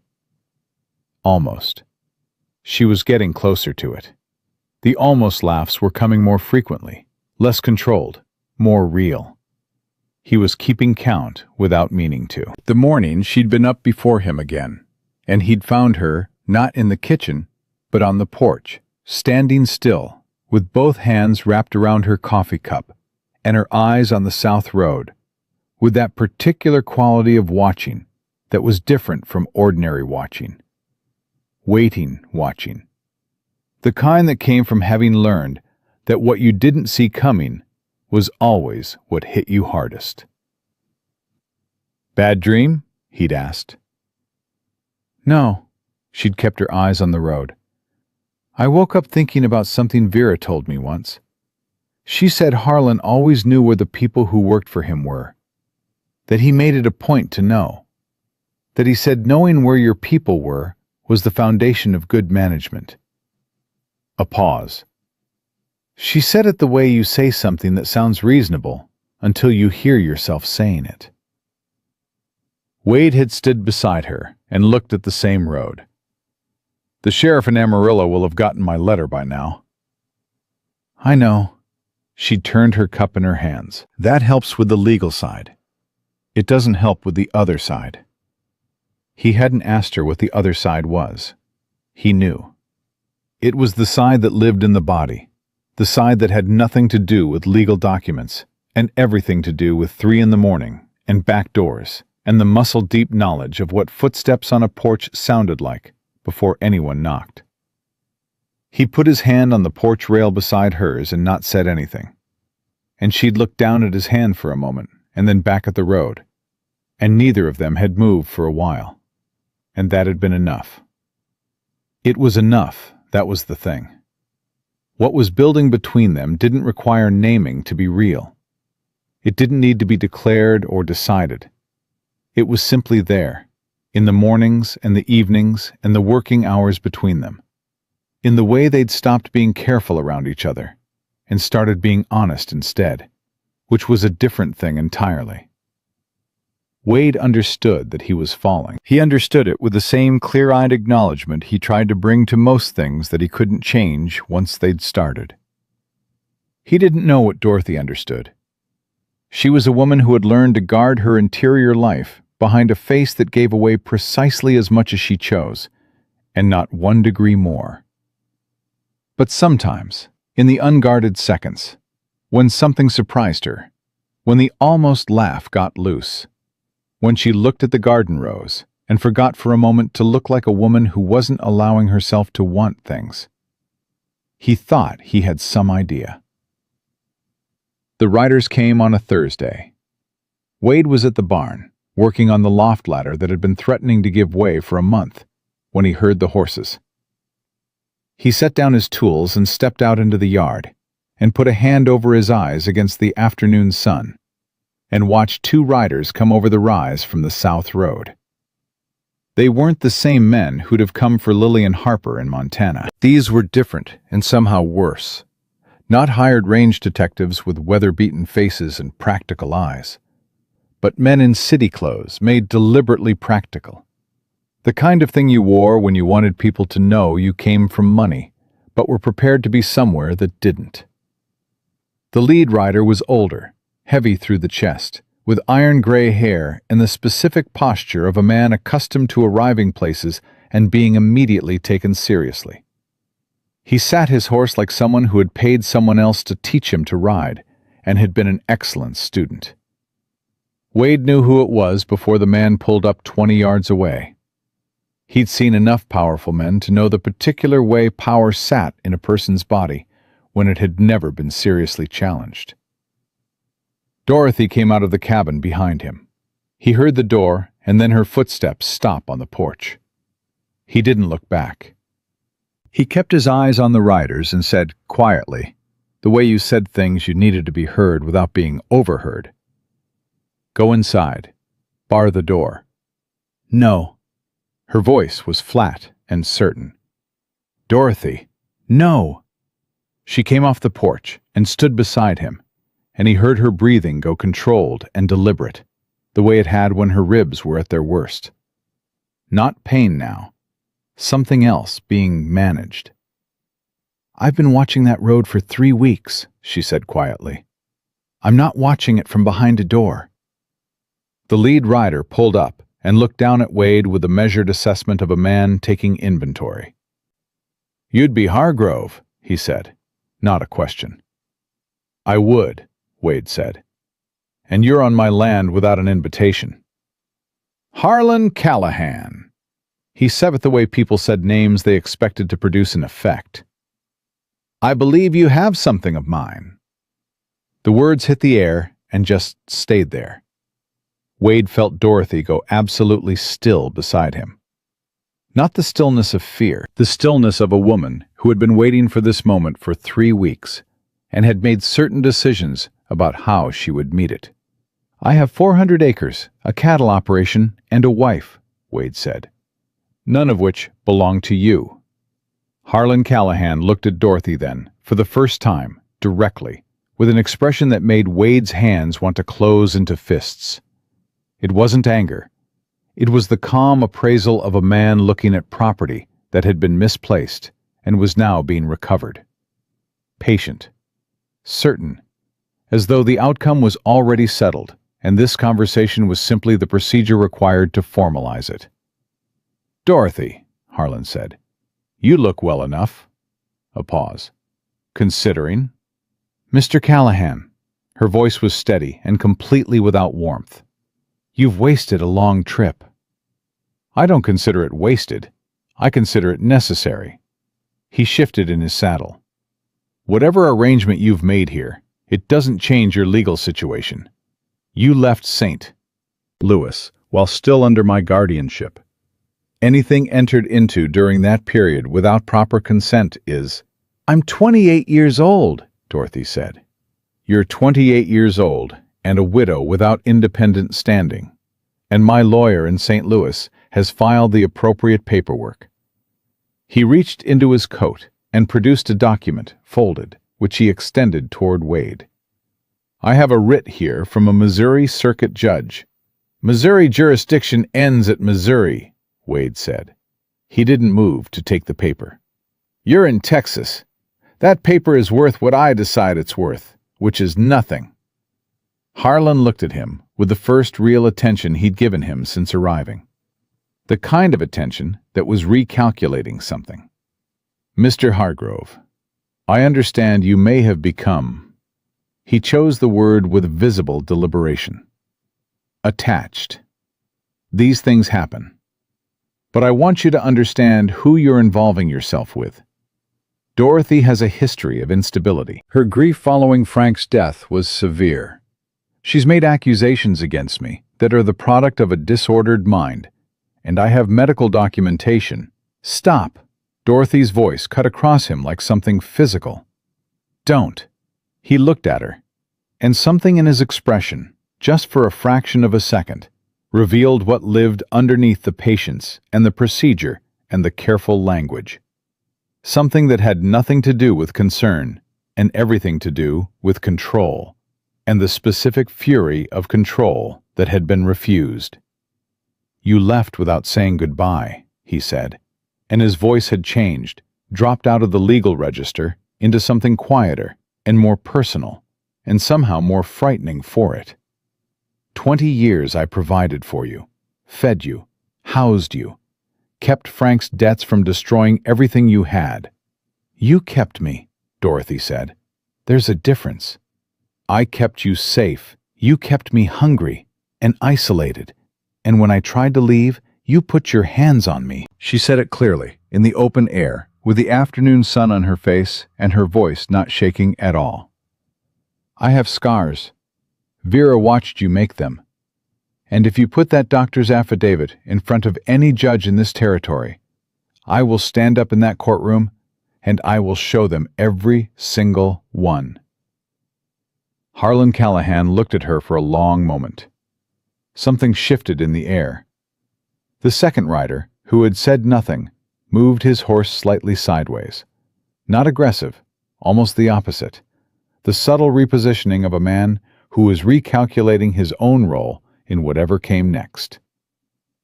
Almost. She was getting closer to it. The almost laughs were coming more frequently, less controlled, more real. He was keeping count without meaning to. The morning she'd been up before him again, and he'd found her not in the kitchen, but on the porch, standing still, with both hands wrapped around her coffee cup, and her eyes on the south road, with that particular quality of watching that was different from ordinary watching. Waiting watching. The kind that came from having learned that what you didn't see coming was always what hit you hardest. "Bad dream?" he'd asked. "No," she'd kept her eyes on the road. "I woke up thinking about something Vera told me once. She said Harlan always knew where the people who worked for him were, that he made it a point to know, that he said knowing where your people were was the foundation of good management." A pause. "She said it the way you say something that sounds reasonable until you hear yourself saying it." Wade had stood beside her and looked at the same road. "The sheriff in Amarillo will have gotten my letter by now." "I know." She turned her cup in her hands. "That helps with the legal side. It doesn't help with the other side." He hadn't asked her what the other side was. He knew. It was the side that lived in the body, the side that had nothing to do with legal documents, and everything to do with 3 a.m, and back doors, and the muscle-deep knowledge of what footsteps on a porch sounded like before anyone knocked. He put his hand on the porch rail beside hers and not said anything. And she'd looked down at his hand for a moment, and then back at the road. And neither of them had moved for a while. And that had been enough. It was enough, that was the thing. What was building between them didn't require naming to be real. It didn't need to be declared or decided. It was simply there, in the mornings and the evenings and the working hours between them, in the way they'd stopped being careful around each other and started being honest instead, which was a different thing entirely. Wade understood that he was falling. He understood it with the same clear-eyed acknowledgement he tried to bring to most things that he couldn't change once they'd started. He didn't know what Dorothy understood. She was a woman who had learned to guard her interior life behind a face that gave away precisely as much as she chose, and not 1 degree more. But sometimes, in the unguarded seconds, when something surprised her, when the almost laugh got loose, when she looked at the garden rose and forgot for a moment to look like a woman who wasn't allowing herself to want things, he thought he had some idea. The riders came on a Thursday. Wade was at the barn, working on the loft ladder that had been threatening to give way for a month, when he heard the horses. He set down his tools and stepped out into the yard, and put a hand over his eyes against the afternoon sun, and watched 2 riders come over the rise from the south road. They weren't the same men who'd have come for Lillian Harper in Montana. These were different and somehow worse. Not hired range detectives with weather-beaten faces and practical eyes, but men in city clothes made deliberately practical. The kind of thing you wore when you wanted people to know you came from money, but were prepared to be somewhere that didn't. The lead rider was older, heavy through the chest, with iron-gray hair and the specific posture of a man accustomed to arriving places and being immediately taken seriously. He sat his horse like someone who had paid someone else to teach him to ride, and had been an excellent student. Wade knew who it was before the man pulled up 20 yards away. He'd seen enough powerful men to know the particular way power sat in a person's body when it had never been seriously challenged. Dorothy came out of the cabin behind him. He heard the door and then her footsteps stop on the porch. He didn't look back. He kept his eyes on the riders and said quietly, the way you said things you needed to be heard without being overheard, "Go inside. Bar the door." "No." Her voice was flat and certain. "Dorothy, no." She came off the porch and stood beside him, and he heard her breathing go controlled and deliberate, the way it had when her ribs were at their worst. Not pain now. Something else being managed. "I've been watching that road for 3 weeks," she said quietly. I'm not watching it from behind a door." The lead rider pulled up and looked down at Wade with a measured assessment of a man taking inventory. "You'd be Hargrove," he said, not a question. "I would," Wade said. "And you're on my land without an invitation." "Harlan Callahan." He said it the way people said names they expected to produce an effect. "I believe you have something of mine." The words hit the air and just stayed there. Wade felt Dorothy go absolutely still beside him. Not the stillness of fear, the stillness of a woman who had been waiting for this moment for 3 weeks and had made certain decisions about how she would meet it. "I have 400 acres, a cattle operation, and a wife," Wade said. "None of which belong to you." Harlan Callahan looked at Dorothy then, for the first time, directly, with an expression that made Wade's hands want to close into fists. It wasn't anger. It was the calm appraisal of a man looking at property that had been misplaced and was now being recovered. Patient. Certain. As though the outcome was already settled, and this conversation was simply the procedure required to formalize it. "Dorothy," Harlan said, "you look well enough." A pause. "Considering?" "Mr. Callahan." Her voice was steady and completely without warmth. "You've wasted a long trip." "I don't consider it wasted. I consider it necessary." He shifted in his saddle. "Whatever arrangement you've made here, it doesn't change your legal situation. You left St. Louis while still under my guardianship. Anything entered into during that period without proper consent is—" "I'm 28 years old," Dorothy said. "You're 28 years old and a widow without independent standing, and my lawyer in St. Louis has filed the appropriate paperwork." He reached into his coat and produced a document, folded, which he extended toward Wade. "I have a writ here from a Missouri circuit judge." "Missouri jurisdiction ends at Missouri," Wade said. He didn't move to take the paper. "You're in Texas. That paper is worth what I decide it's worth, which is nothing." Harlan looked at him with the first real attention he'd given him since arriving. The kind of attention that was recalculating something. "Mr. Hargrove, I understand you may have become—" He chose the word with visible deliberation. "Attached. These things happen. But I want you to understand who you're involving yourself with. Dorothy has a history of instability. Her grief following Frank's death was severe. She's made accusations against me that are the product of a disordered mind, and I have medical documentation." "Stop!" Dorothy's voice cut across him like something physical. "Don't." He looked at her, and something in his expression, just for a fraction of a second, revealed what lived underneath the patience and the procedure and the careful language. Something that had nothing to do with concern and everything to do with control, and the specific fury of control that had been refused. "You left without saying goodbye," he said, and his voice had changed, dropped out of the legal register into something quieter and more personal, and somehow more frightening for it. 20 years I provided for you, fed you, housed you, kept Frank's debts from destroying everything you had. You kept me," Dorothy said. "There's a difference. I kept you safe. You kept me hungry and isolated. And when I tried to leave, you put your hands on me." She said it clearly, in the open air, with the afternoon sun on her face and her voice not shaking at all. "I have scars. Vera watched you make them. And if you put that doctor's affidavit in front of any judge in this territory, I will stand up in that courtroom and I will show them every single one." Harlan Callahan looked at her for a long moment. Something shifted in the air. The second rider, who had said nothing, moved his horse slightly sideways. Not aggressive, almost the opposite. The subtle repositioning of a man who was recalculating his own role in whatever came next.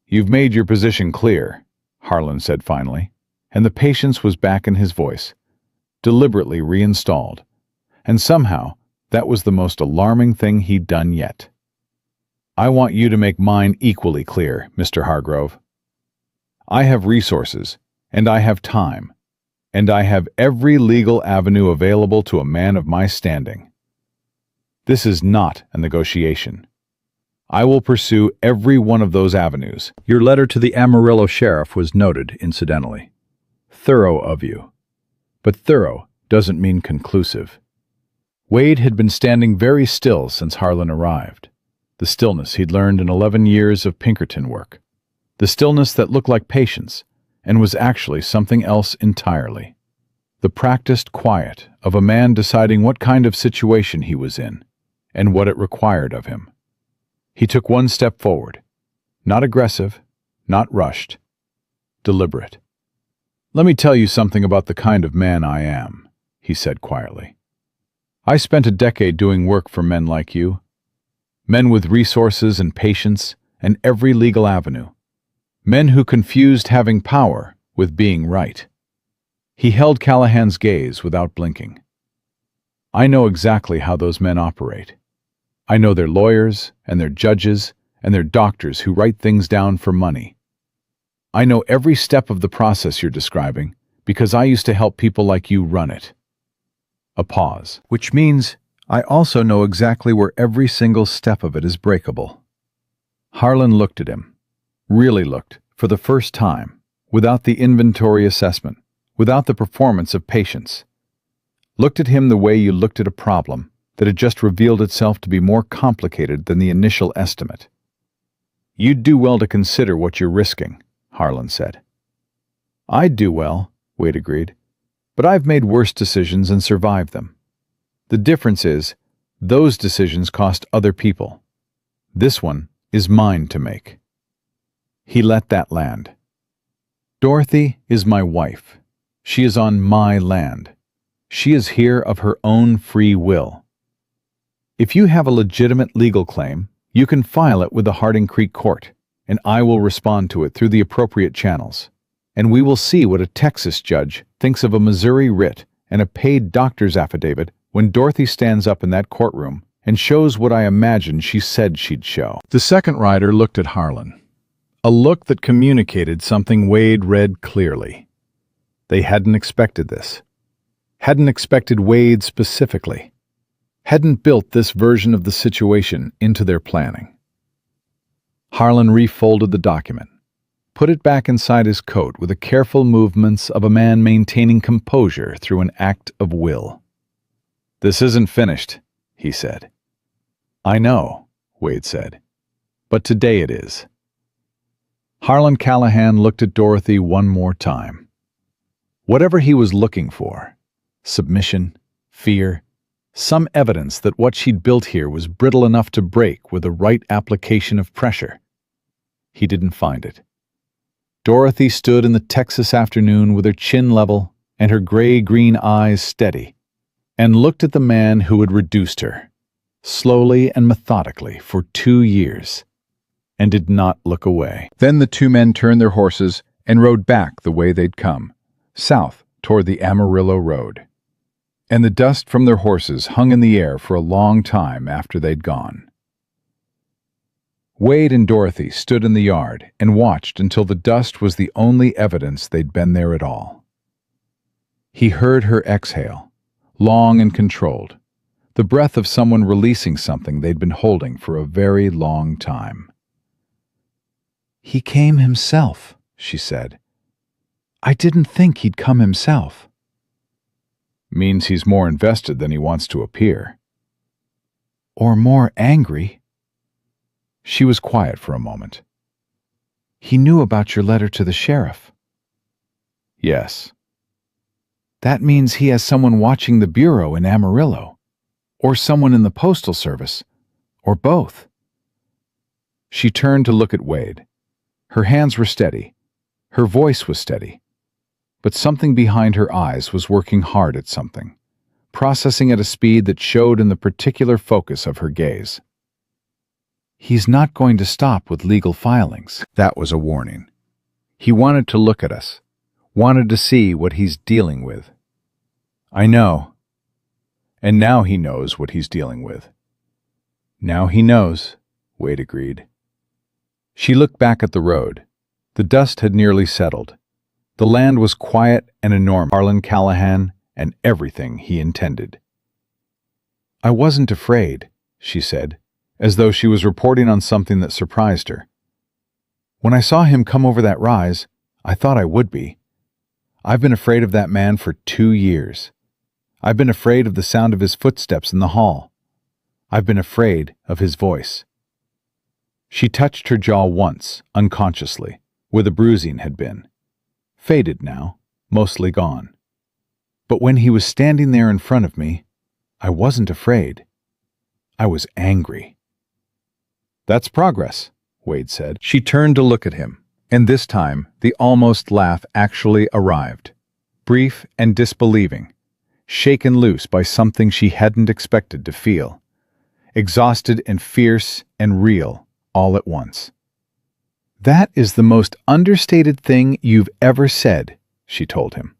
"You've made your position clear," Harlan said finally, and the patience was back in his voice, deliberately reinstalled, and somehow That was the most alarming thing he'd done yet. "I want you to make mine equally clear, Mr. Hargrove. I have resources, and I have time, and I have every legal avenue available to a man of my standing. This is not a negotiation. I will pursue every one of those avenues." Your letter to the Amarillo sheriff was noted, incidentally. Thorough of you. But thorough doesn't mean conclusive. Wade had been standing very still since Harlan arrived. The stillness he'd learned in 11 years of Pinkerton work. The stillness that looked like patience and was actually something else entirely. The practiced quiet of a man deciding what kind of situation he was in and what it required of him. He took one step forward. Not aggressive, not rushed. Deliberate. "Let me tell you something about the kind of man I am," he said quietly. "I spent a decade doing work for men like you. Men with resources and patience and every legal avenue. Men who confused having power with being right." He held Callahan's gaze without blinking. "I know exactly how those men operate. I know their lawyers and their judges and their doctors who write things down for money. I know every step of the process you're describing because I used to help people like you run it." A pause. "Which means I also know exactly where every single step of it is breakable." Harlan looked at him. Really looked, for the first time, without the inventory assessment, without the performance of patience. Looked at him the way you looked at a problem that had just revealed itself to be more complicated than the initial estimate. "You'd do well to consider what you're risking," Harlan said. "I'd do well," Wade agreed, "but I've made worse decisions and survived them. The difference is, those decisions cost other people. This one is mine to make." He let that land. "Dorothy is my wife. She is on my land. She is here of her own free will. If you have a legitimate legal claim, you can file it with the Harding Creek Court, and I will respond to it through the appropriate channels. And we will see what a Texas judge thinks of a Missouri writ and a paid doctor's affidavit when Dorothy stands up in that courtroom and shows what I imagine she said she'd show." The second rider looked at Harlan. A look that communicated something Wade read clearly. They hadn't expected this. Hadn't expected Wade specifically. Hadn't built this version of the situation into their planning. Harlan refolded the document, put it back inside his coat with the careful movements of a man maintaining composure through an act of will. "This isn't finished," he said. "I know," Wade said, "but today it is." Harlan Callahan looked at Dorothy one more time. Whatever he was looking for, submission, fear, some evidence that what she'd built here was brittle enough to break with the right application of pressure. He didn't find it. Dorothy stood in the Texas afternoon with her chin level and her gray-green eyes steady, and looked at the man who had reduced her, slowly and methodically for 2 years, and did not look away. Then the two men turned their horses and rode back the way they'd come, south toward the Amarillo Road. And the dust from their horses hung in the air for a long time after they'd gone. Wade and Dorothy stood in the yard and watched until the dust was the only evidence they'd been there at all. He heard her exhale, long and controlled, the breath of someone releasing something they'd been holding for a very long time. "He came himself," she said. "I didn't think he'd come himself." "Means he's more invested than he wants to appear." "Or more angry." She was quiet for a moment. "He knew about your letter to the sheriff." "Yes." "That means he has someone watching the bureau in Amarillo, or someone in the postal service, or both." She turned to look at Wade. Her hands were steady. Her voice was steady. But something behind her eyes was working hard at something, processing at a speed that showed in the particular focus of her gaze. "He's not going to stop with legal filings." That was a warning. He wanted to look at us, wanted to see what he's dealing with. "I know. And now he knows what he's dealing with. Now he knows, Wade agreed. She looked back at the road. The dust had nearly settled. The land was quiet and enormous. Harlan Callahan and everything he intended. I wasn't afraid, she said, as though she was reporting on something that surprised her. When I saw him come over that rise, I thought I would be. I've been afraid of that man for 2 years. I've been afraid of the sound of his footsteps in the hall. I've been afraid of his voice. She touched her jaw once, unconsciously, where the bruising had been. Faded now, mostly gone. But when he was standing there in front of me, I wasn't afraid. I was angry. That's progress, Wade said. She turned to look at him, and this time the almost laugh actually arrived. Brief and disbelieving, shaken loose by something she hadn't expected to feel. Exhausted and fierce and real, all at once. That is the most understated thing you've ever said, she told him.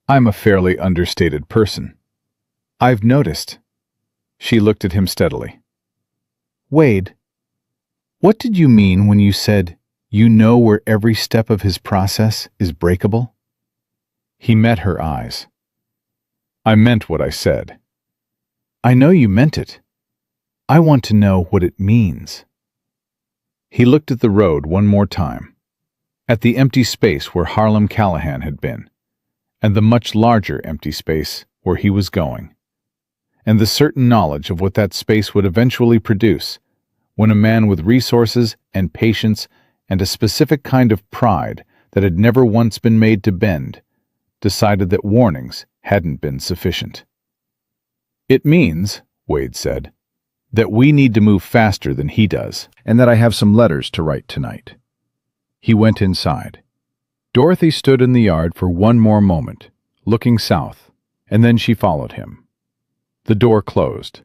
I'm a fairly understated person. I've noticed. She looked at him steadily. Wade, what did you mean when you said you know where every step of his process is breakable? He met her eyes. I meant what I said. I know you meant it. I want to know what it means. He looked at the road one more time, at the empty space where Harlan Callahan had been, and the much larger empty space where he was going, and the certain knowledge of what that space would eventually produce when a man with resources and patience and a specific kind of pride that had never once been made to bend decided that warnings hadn't been sufficient. It means, Wade said, that we need to move faster than he does, and that I have some letters to write tonight. He went inside. Dorothy stood in the yard for one more moment, looking south, and then she followed him. The door closed,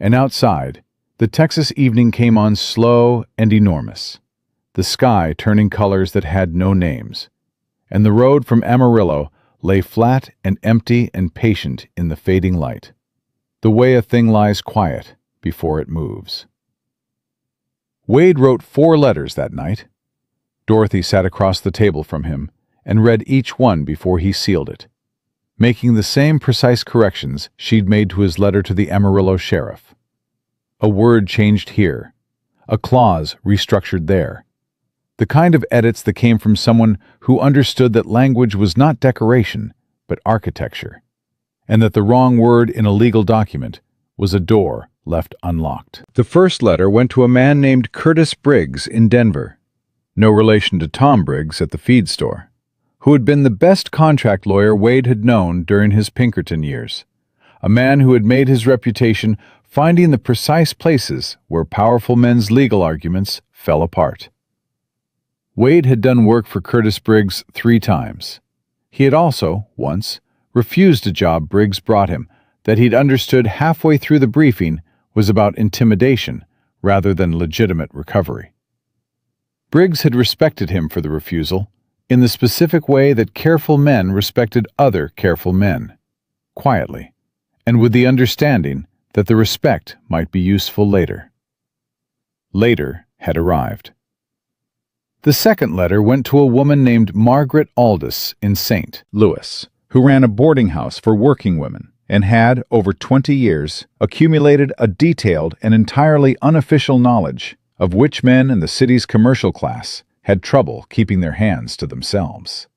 and outside, the Texas evening came on slow and enormous, the sky turning colors that had no names, and the road from Amarillo lay flat and empty and patient in the fading light, the way a thing lies quiet before it moves. Wade wrote 4 letters that night. Dorothy sat across the table from him and read each one before he sealed it, making the same precise corrections she'd made to his letter to the Amarillo sheriff. A word changed here, a clause restructured there, the kind of edits that came from someone who understood that language was not decoration, but architecture, and that the wrong word in a legal document was a door left unlocked. The first letter went to a man named Curtis Briggs in Denver, no relation to Tom Briggs at the feed store, who had been the best contract lawyer Wade had known during his Pinkerton years, a man who had made his reputation finding the precise places where powerful men's legal arguments fell apart. Wade had done work for Curtis Briggs 3 times. He had also, once, refused a job Briggs brought him that he'd understood halfway through the briefing was about intimidation rather than legitimate recovery. Briggs had respected him for the refusal in the specific way that careful men respected other careful men, quietly, and with the understanding that the respect might be useful later. Later had arrived. The second letter went to a woman named Margaret Aldous in St. Louis, who ran a boarding house for working women and had, over 20 years, accumulated a detailed and entirely unofficial knowledge of which men in the city's commercial class had trouble keeping their hands to themselves.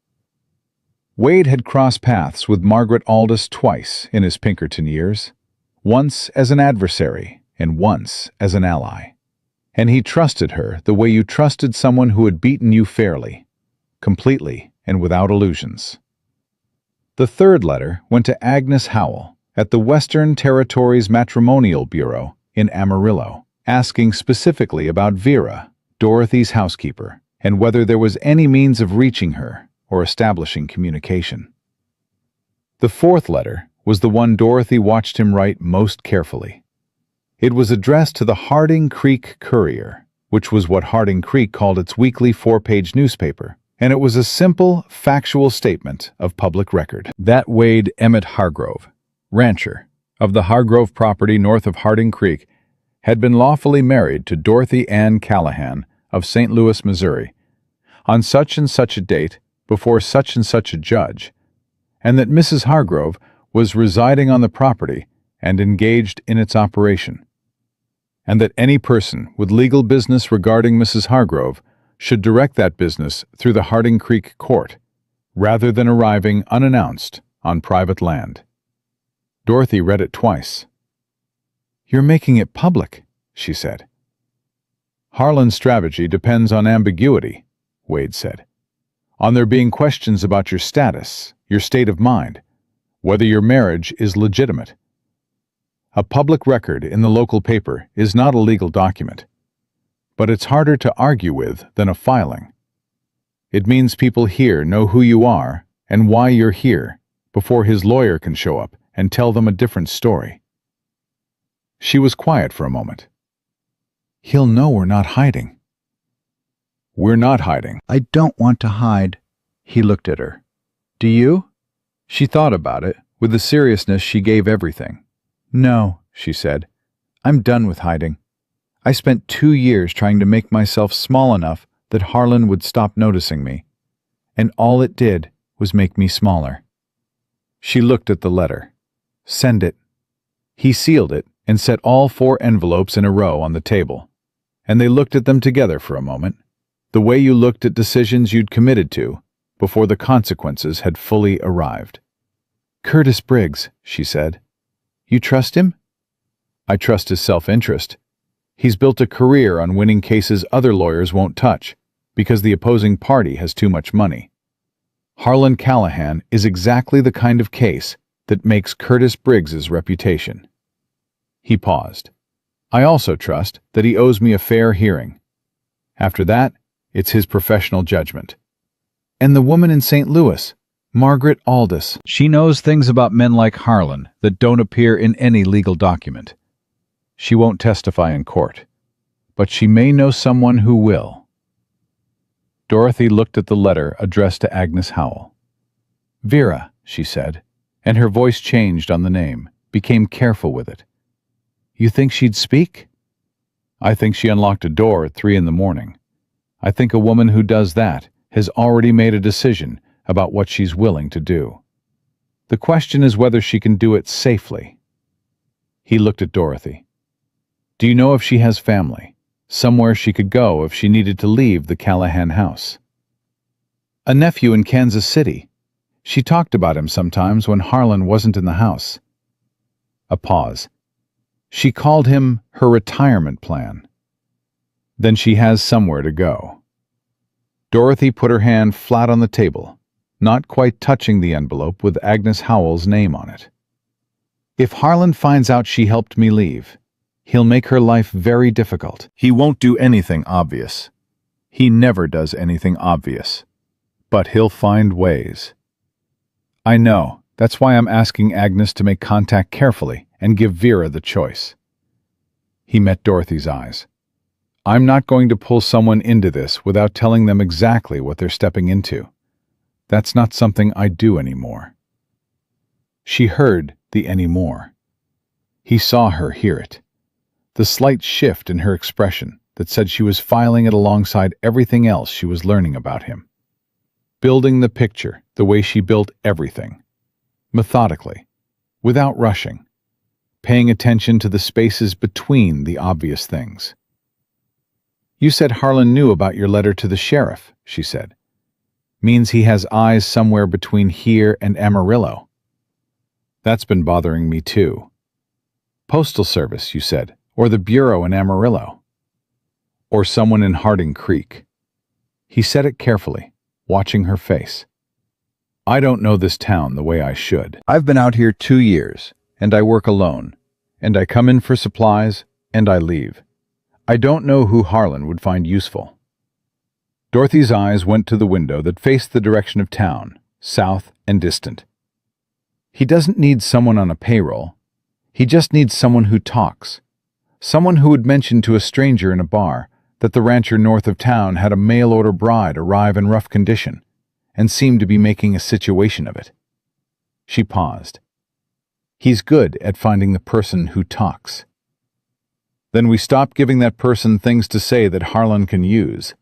Wade had crossed paths with Margaret Aldous twice in his Pinkerton years, once as an adversary and once as an ally. And he trusted her the way you trusted someone who had beaten you fairly, completely and without illusions. The third letter went to Agnes Howell at the Western Territories Matrimonial Bureau in Amarillo, asking specifically about Vera, Dorothy's housekeeper, and whether there was any means of reaching her or establishing communication. The fourth letter was the one Dorothy watched him write most carefully. It was addressed to the Harding Creek Courier, which was what Harding Creek called its weekly 4-page newspaper, and it was a simple, factual statement of public record. That Wade Emmett Hargrove, rancher, of the Hargrove property north of Harding Creek, had been lawfully married to Dorothy Ann Callahan of St. Louis, Missouri, on such and such a date before such and such a judge, and that Mrs. Hargrove was residing on the property and engaged in its operation, and that any person with legal business regarding Mrs. Hargrove should direct that business through the Harding Creek Court, rather than arriving unannounced on private land. Dorothy read it twice. "You're making it public," she said. "Harlan's strategy depends on ambiguity," Wade said. "On there being questions about your status, your state of mind, whether your marriage is legitimate. A public record in the local paper is not a legal document, but it's harder to argue with than a filing. It means people here know who you are and why you're here before his lawyer can show up and tell them a different story." She was quiet for a moment. "He'll know we're not hiding." "We're not hiding." "I don't want to hide." He looked at her. "Do you?" She thought about it with the seriousness she gave everything. "No," she said. "I'm done with hiding. I spent 2 years trying to make myself small enough that Harlan would stop noticing me, and all it did was make me smaller." She looked at the letter. "Send it." He sealed it and set all 4 envelopes in a row on the table, and they looked at them together for a moment, the way you looked at decisions you'd committed to before the consequences had fully arrived. "Curtis Briggs," she said. "You trust him?" "I trust his self-interest. He's built a career on winning cases other lawyers won't touch, because the opposing party has too much money. Harlan Callahan is exactly the kind of case that makes Curtis Briggs's reputation." He paused. "I also trust that he owes me a fair hearing. After that, it's his professional judgment." "And the woman in St. Louis, Margaret Aldous. She knows things about men like Harlan that don't appear in any legal document. She won't testify in court, but she may know someone who will." Dorothy looked at the letter addressed to Agnes Howell. "Vera," she said, and her voice changed on the name, became careful with it. "You think she'd speak?" "I think she unlocked a door at 3 in the morning. I think a woman who does that has already made a decision about what she's willing to do. The question is whether she can do it safely." He looked at Dorothy. "Do you know if she has family, somewhere she could go if she needed to leave the Callahan house?" "A nephew in Kansas City. She talked about him sometimes when Harlan wasn't in the house." A pause. "She called him her retirement plan." "Then she has somewhere to go." Dorothy put her hand flat on the table, not quite touching the envelope with Agnes Howell's name on it. "If Harlan finds out she helped me leave, he'll make her life very difficult. He won't do anything obvious. He never does anything obvious. But he'll find ways." "I know. That's why I'm asking Agnes to make contact carefully and give Vera the choice." He met Dorothy's eyes. "I'm not going to pull someone into this without telling them exactly what they're stepping into. That's not something I do anymore." She heard the anymore. He saw her hear it. The slight shift in her expression that said she was filing it alongside everything else she was learning about him. Building the picture the way she built everything. Methodically, without rushing, paying attention to the spaces between the obvious things. "You said Harlan knew about your letter to the sheriff," she said. "Means he has eyes somewhere between here and Amarillo." "That's been bothering me too." "Postal Service, you said, or the Bureau in Amarillo." "Or someone in Harding Creek." He said it carefully, watching her face. "I don't know this town the way I should. I've been out here 2 years, and I work alone, and I come in for supplies, and I leave. I don't know who Harlan would find useful." Dorothy's eyes went to the window that faced the direction of town, south and distant. "He doesn't need someone on a payroll. He just needs someone who talks. Someone who would mention to a stranger in a bar that the rancher north of town had a mail-order bride arrive in rough condition, and seemed to be making a situation of it." She paused. He's good at finding the person who talks. Then we stop giving that person things to say that Harlan can use.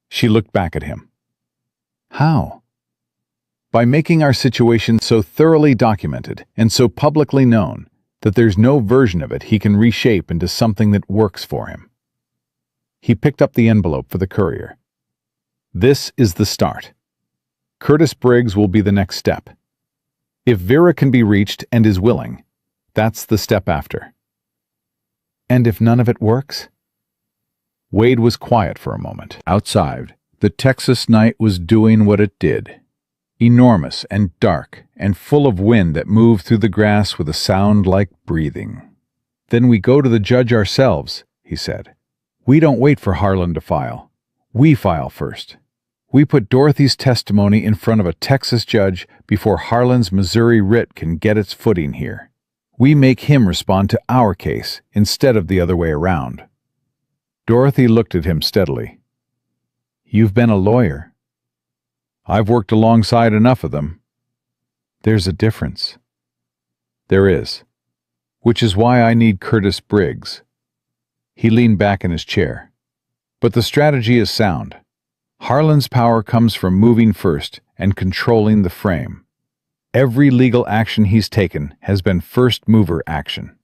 She looked back at him. How? By making our situation so thoroughly documented and so publicly known that there's no version of it he can reshape into something that works for him. He picked up the envelope for the courier. This is the start. Curtis Briggs will be the next step. If Vera can be reached and is willing, that's the step after. And if none of it works? Wade was quiet for a moment. Outside, the Texas night was doing what it did. Enormous and dark and full of wind that moved through the grass with a sound like breathing. Then we go to the judge ourselves, he said. We don't wait for Harlan to file. We file first. We put Dorothy's testimony in front of a Texas judge before Harlan's Missouri writ can get its footing here. We make him respond to our case instead of the other way around. Dorothy looked at him steadily. You've been a lawyer. I've worked alongside enough of them. There's a difference. There is. Which is why I need Curtis Briggs. He leaned back in his chair. But the strategy is sound. Harlan's power comes from moving first and controlling the frame. Every legal action he's taken has been first mover action.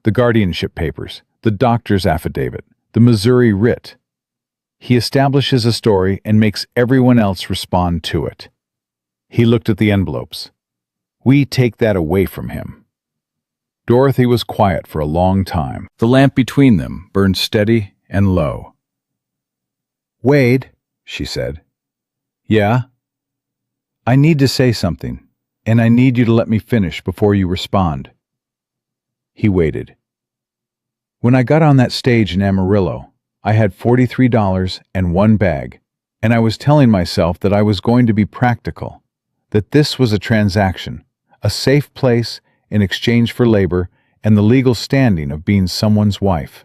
The guardianship papers, the doctor's affidavit, the Missouri writ. He establishes a story and makes everyone else respond to it. He looked at the envelopes. We take that away from him. Dorothy was quiet for a long time. The lamp between them burned steady and low. Wade, she said. Yeah? I need to say something, and I need you to let me finish before you respond. He waited. When I got on that stage in Amarillo, I had $43 and one bag, and I was telling myself that I was going to be practical, that this was a transaction, a safe place in exchange for labor and the legal standing of being someone's wife.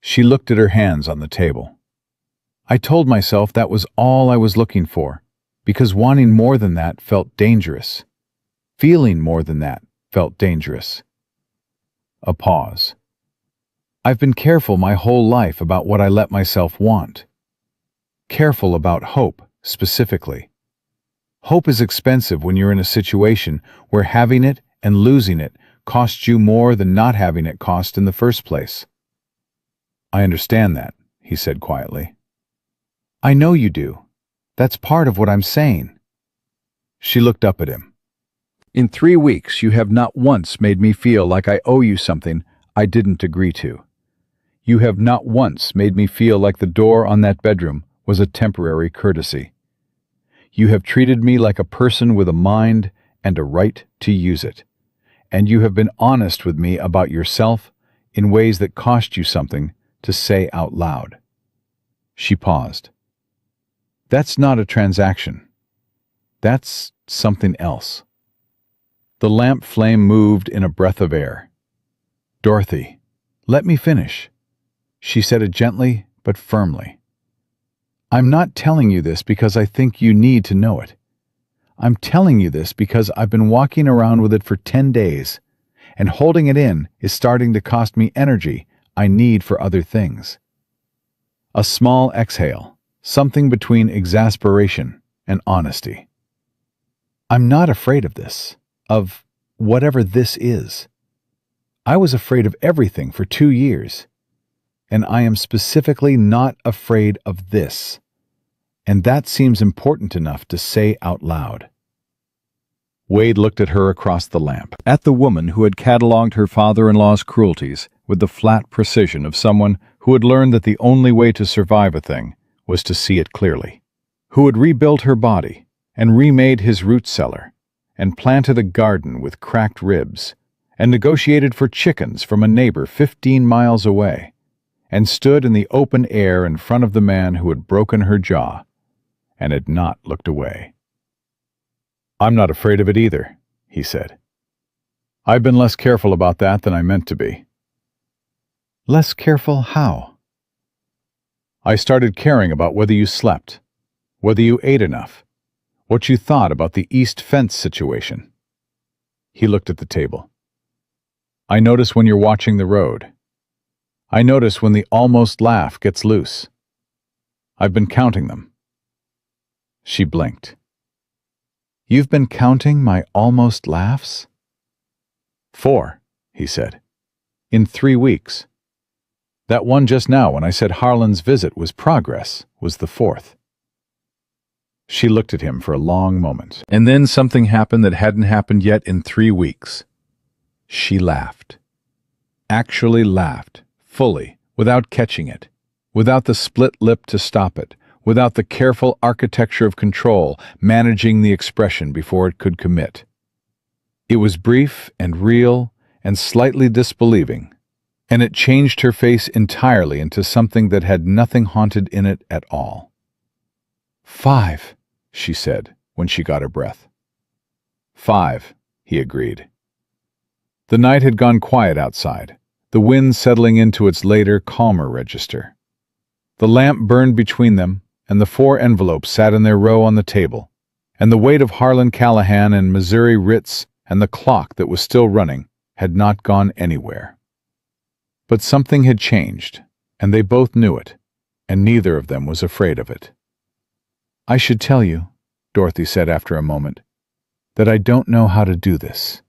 She looked at her hands on the table. I told myself that was all I was looking for, because wanting more than that felt dangerous. Feeling more than that felt dangerous. A pause. I've been careful my whole life about what I let myself want. Careful about hope, specifically. Hope is expensive when you're in a situation where having it and losing it costs you more than not having it cost in the first place. I understand that, he said quietly. I know you do. That's part of what I'm saying. She looked up at him. In 3 weeks, you have not once made me feel like I owe you something I didn't agree to. You have not once made me feel like the door on that bedroom was a temporary courtesy. You have treated me like a person with a mind and a right to use it. And you have been honest with me about yourself in ways that cost you something to say out loud. She paused. That's not a transaction. That's something else. The lamp flame moved in a breath of air. Dorothy, let me finish. She said it gently but firmly. I'm not telling you this because I think you need to know it. I'm telling you this because I've been walking around with it for 10 days, and holding it in is starting to cost me energy I need for other things. A small exhale, something between exasperation and honesty. I'm not afraid of this, of whatever this is. I was afraid of everything for 2 years. And I am specifically not afraid of this. And that seems important enough to say out loud. Wade looked at her across the lamp, at the woman who had cataloged her father-in-law's cruelties with the flat precision of someone who had learned that the only way to survive a thing was to see it clearly, who had rebuilt her body and remade his root cellar and planted a garden with cracked ribs and negotiated for chickens from a neighbor 15 miles away, and stood in the open air in front of the man who had broken her jaw and had not looked away. I'm not afraid of it either, he said. I've been less careful about that than I meant to be. Less careful how? I started caring about whether you slept, whether you ate enough, what you thought about the East Fence situation. He looked at the table. I notice when you're watching the road. I notice when the almost laugh gets loose. I've been counting them. She blinked. You've been counting my almost laughs? 4, he said. In 3 weeks. That one just now when I said Harlan's visit was progress was the 4th. She looked at him for a long moment, and then something happened that hadn't happened yet in 3 weeks. She laughed. Actually laughed, fully, without catching it, without the split lip to stop it, without the careful architecture of control managing the expression before it could commit. It was brief and real and slightly disbelieving, and it changed her face entirely into something that had nothing haunted in it at all. 5, she said when she got her breath. 5, he agreed. The night had gone quiet outside, the wind settling into its later, calmer register. The lamp burned between them, and the 4 envelopes sat in their row on the table, and the weight of Harlan Callahan and Missouri Ritz and the clock that was still running had not gone anywhere. But something had changed, and they both knew it, and neither of them was afraid of it. I should tell you, Dorothy said after a moment, that I don't know how to do this.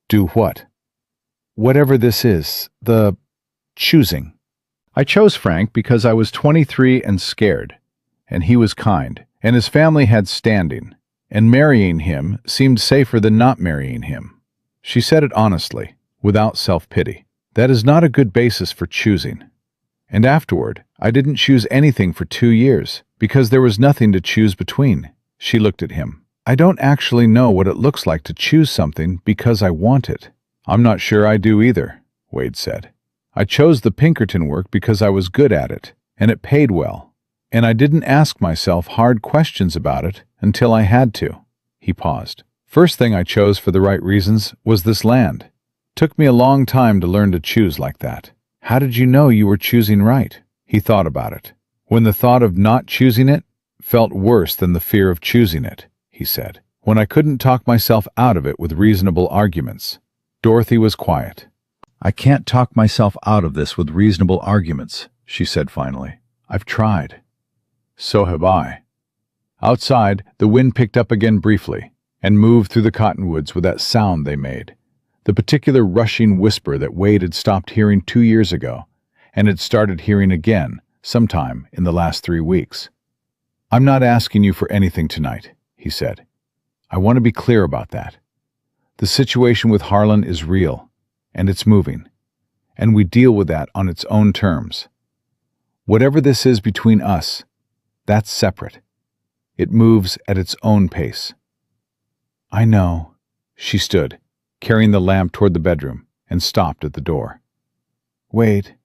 Do what? Whatever this is, the choosing. I chose Frank because I was 23 and scared, and he was kind, and his family had standing, and marrying him seemed safer than not marrying him. She said it honestly, without self-pity. That is not a good basis for choosing. And afterward, I didn't choose anything for 2 years, because there was nothing to choose between. She looked at him. I don't actually know what it looks like to choose something because I want it. I'm not sure I do either, Wade said. I chose the Pinkerton work because I was good at it, and it paid well. And I didn't ask myself hard questions about it until I had to. He paused. First thing I chose for the right reasons was this land. Took me a long time to learn to choose like that. How did you know you were choosing right? He thought about it. When the thought of not choosing it felt worse than the fear of choosing it, he said. When I couldn't talk myself out of it with reasonable arguments. Dorothy was quiet. I can't talk myself out of this with reasonable arguments, she said finally. I've tried. So have I. Outside, the wind picked up again briefly and moved through the cottonwoods with that sound they made, the particular rushing whisper that Wade had stopped hearing 2 years ago and had started hearing again sometime in the last 3 weeks. I'm not asking you for anything tonight, he said. I want to be clear about that. The situation with Harlan is real, and it's moving, and we deal with that on its own terms. Whatever this is between us, that's separate. It moves at its own pace. I know. She stood, carrying the lamp toward the bedroom, and stopped at the door. Wade.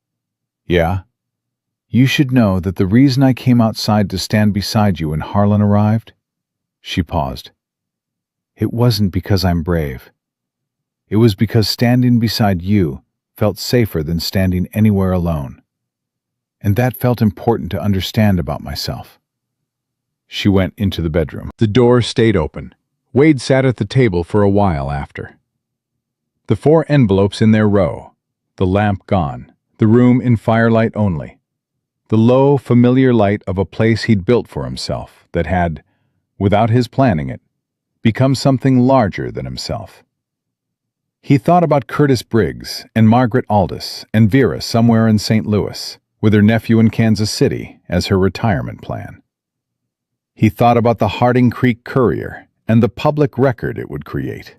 Yeah? You should know that the reason I came outside to stand beside you when Harlan arrived? She paused. It wasn't because I'm brave. It was because standing beside you felt safer than standing anywhere alone. And that felt important to understand about myself. She went into the bedroom. The door stayed open. Wade sat at the table for a while after. The 4 envelopes in their row, the lamp gone, the room in firelight only. The low, familiar light of a place he'd built for himself that had, without his planning it, become something larger than himself. He thought about Curtis Briggs and Margaret Aldis and Vera somewhere in St. Louis, with her nephew in Kansas City as her retirement plan. He thought about the Harding Creek Courier and the public record it would create.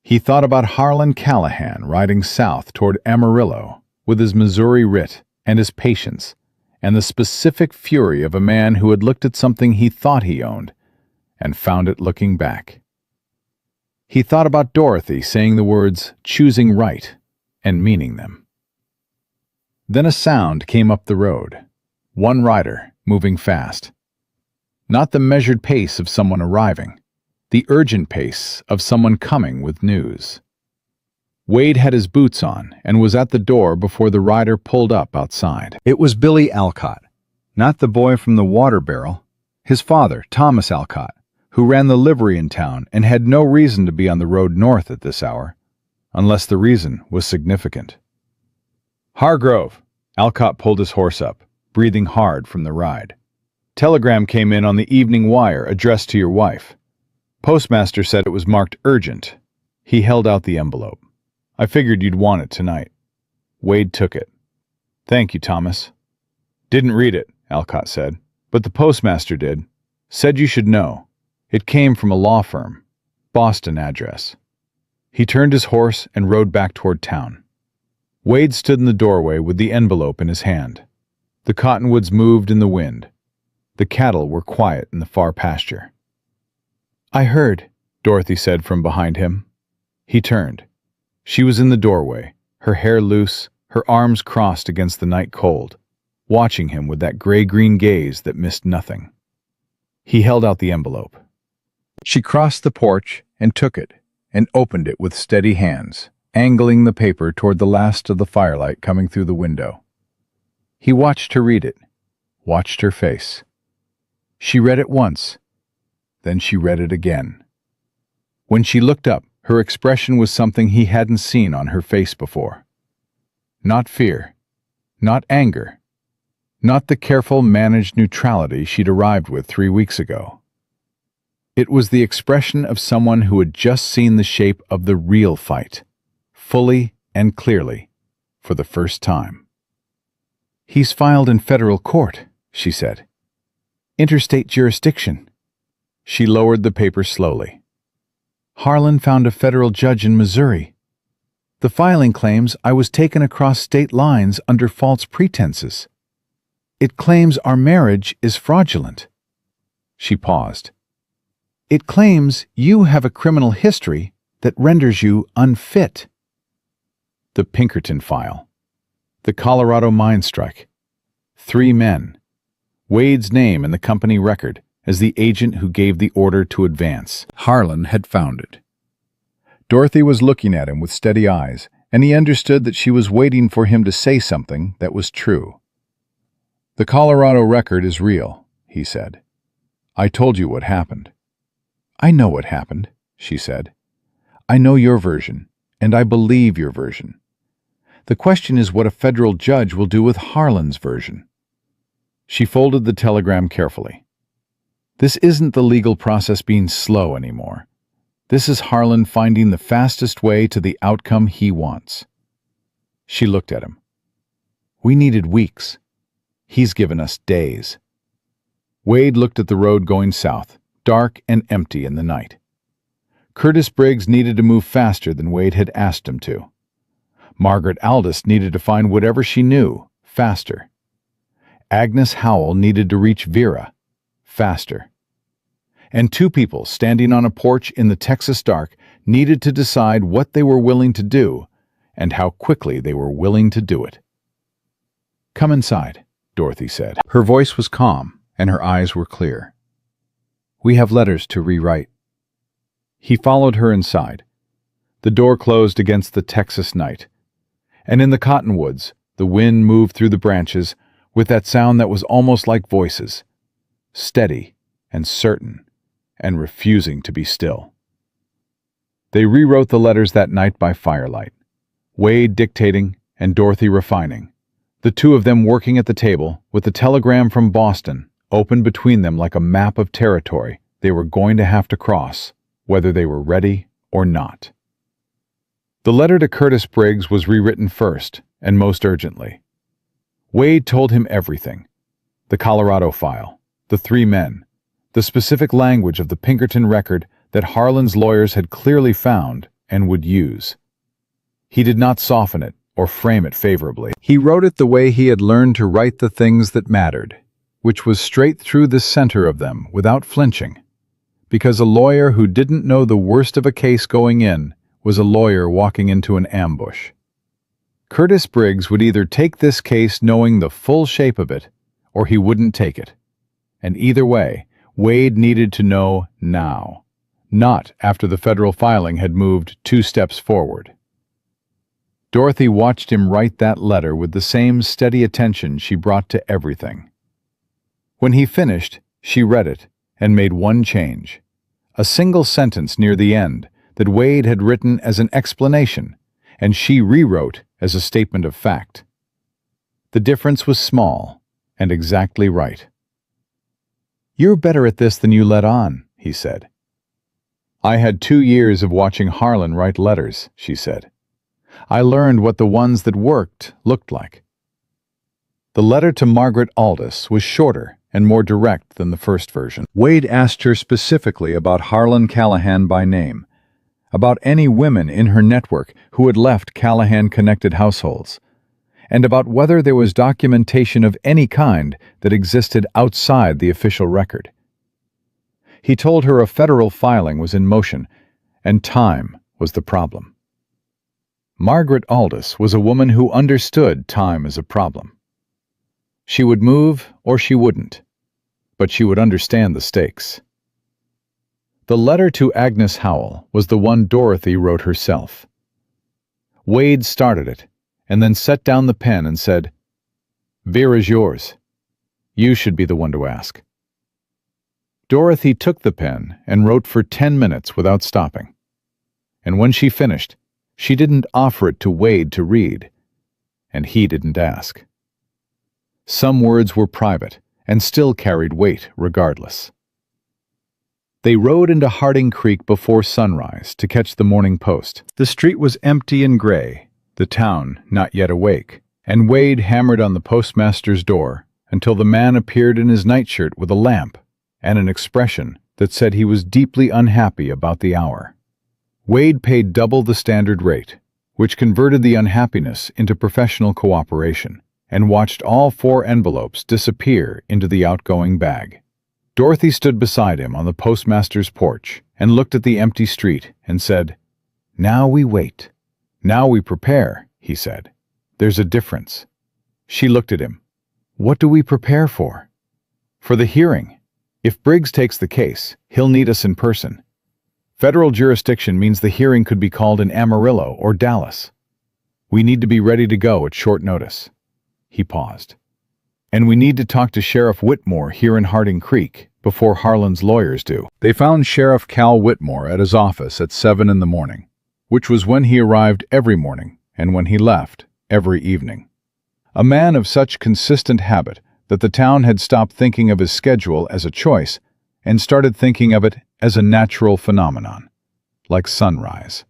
He thought about Harlan Callahan riding south toward Amarillo with his Missouri writ and his patience and the specific fury of a man who had looked at something he thought he owned and found it looking back. He thought about Dorothy saying the words, choosing right, and meaning them. Then a sound came up the road. One rider, moving fast. Not the measured pace of someone arriving, the urgent pace of someone coming with news. Wade had his boots on and was at the door before the rider pulled up outside. It was Billy Alcott, not the boy from the water barrel, his father, Thomas Alcott, who ran the livery in town and had no reason to be on the road north at this hour, unless the reason was significant. Hargrove! Alcott pulled his horse up, breathing hard from the ride. Telegram came in on the evening wire addressed to your wife. Postmaster said it was marked urgent. He held out the envelope. I figured you'd want it tonight. Wade took it. Thank you, Thomas. Didn't read it, Alcott said, but the postmaster did. Said you should know. It came from a law firm. Boston address. He turned his horse and rode back toward town. Wade stood in the doorway with the envelope in his hand. The cottonwoods moved in the wind. The cattle were quiet in the far pasture. I heard, Dorothy said from behind him. He turned. She was in the doorway, her hair loose, her arms crossed against the night cold, watching him with that gray-green gaze that missed nothing. He held out the envelope. She crossed the porch and took it, and opened it with steady hands, angling the paper toward the last of the firelight coming through the window. He watched her read it, watched her face. She read it once, then she read it again. When she looked up, her expression was something he hadn't seen on her face before. Not fear, not anger, not the careful, managed neutrality she'd arrived with 3 weeks ago. It was the expression of someone who had just seen the shape of the real fight, fully and clearly, for the first time. He's filed in federal court, she said. Interstate jurisdiction. She lowered the paper slowly. Harlan found a federal judge in Missouri. The filing claims I was taken across state lines under false pretenses. It claims our marriage is fraudulent. She paused. It claims you have a criminal history that renders you unfit. The Pinkerton file. The Colorado mine strike. 3 men. Wade's name in the company record as the agent who gave the order to advance. Harlan had found it. Dorothy was looking at him with steady eyes, and he understood that she was waiting for him to say something that was true. The Colorado record is real, he said. I told you what happened. I know what happened, she said. I know your version, and I believe your version. The question is what a federal judge will do with Harlan's version. She folded the telegram carefully. This isn't the legal process being slow anymore. This is Harlan finding the fastest way to the outcome he wants. She looked at him. We needed weeks. He's given us days. Wade looked at the road going south, dark and empty in the night. Curtis Briggs needed to move faster than Wade had asked him to. Margaret Aldous needed to find whatever she knew, faster. Agnes Howell needed to reach Vera, faster. And 2 people standing on a porch in the Texas dark needed to decide what they were willing to do and how quickly they were willing to do it. Come inside, Dorothy said. Her voice was calm and her eyes were clear. We have letters to rewrite. He followed her inside. The door closed against the Texas night, and in the cottonwoods, the wind moved through the branches with that sound that was almost like voices, steady and certain and refusing to be still. They rewrote the letters that night by firelight, Wade dictating and Dorothy refining, the 2 of them working at the table with the telegram from Boston open between them like a map of territory they were going to have to cross, whether they were ready or not. The letter to Curtis Briggs was rewritten first and most urgently. Wade told him everything. The Colorado file, the 3 men, the specific language of the Pinkerton record that Harlan's lawyers had clearly found and would use. He did not soften it or frame it favorably. He wrote it the way he had learned to write the things that mattered, which was straight through the center of them without flinching, because a lawyer who didn't know the worst of a case going in was a lawyer walking into an ambush. Curtis Briggs would either take this case knowing the full shape of it, or he wouldn't take it. And either way, Wade needed to know now, not after the federal filing had moved 2 steps forward. Dorothy watched him write that letter with the same steady attention she brought to everything. When he finished, she read it and made one change. A single sentence near the end that Wade had written as an explanation, and she rewrote as a statement of fact. The difference was small and exactly right. "You're better at this than you let on," he said. "I had 2 years of watching Harlan write letters," she said. "I learned what the ones that worked looked like." The letter to Margaret Aldous was shorter and more direct than the first version. Wade asked her specifically about Harlan Callahan by name, about any women in her network who had left Callahan-connected households, and about whether there was documentation of any kind that existed outside the official record. He told her a federal filing was in motion, and time was the problem. Margaret Aldous was a woman who understood time as a problem. She would move or she wouldn't, but she would understand the stakes. The letter to Agnes Howell was the one Dorothy wrote herself. Wade started it, and then set down the pen and said, "Vera's yours. You should be the one to ask." Dorothy took the pen and wrote for 10 minutes without stopping. And when she finished, she didn't offer it to Wade to read, and he didn't ask. Some words were private and still carried weight regardless. They rode into Harding Creek before sunrise to catch the morning post. The street was empty and gray, the town not yet awake, and Wade hammered on the postmaster's door until the man appeared in his nightshirt with a lamp and an expression that said he was deeply unhappy about the hour. Wade paid double the standard rate, which converted the unhappiness into professional cooperation, and watched all 4 envelopes disappear into the outgoing bag. Dorothy stood beside him on the postmaster's porch and looked at the empty street and said, "Now we wait. Now we prepare," he said. "There's a difference." She looked at him. "What do we prepare for?" "For the hearing. If Briggs takes the case, he'll need us in person. Federal jurisdiction means the hearing could be called in Amarillo or Dallas. We need to be ready to go at short notice." He paused. "And we need to talk to Sheriff Whitmore here in Harding Creek before Harlan's lawyers do." They found Sheriff Cal Whitmore at his office at 7 in the morning, which was when he arrived every morning and when he left every evening. A man of such consistent habit that the town had stopped thinking of his schedule as a choice and started thinking of it as a natural phenomenon, like sunrise.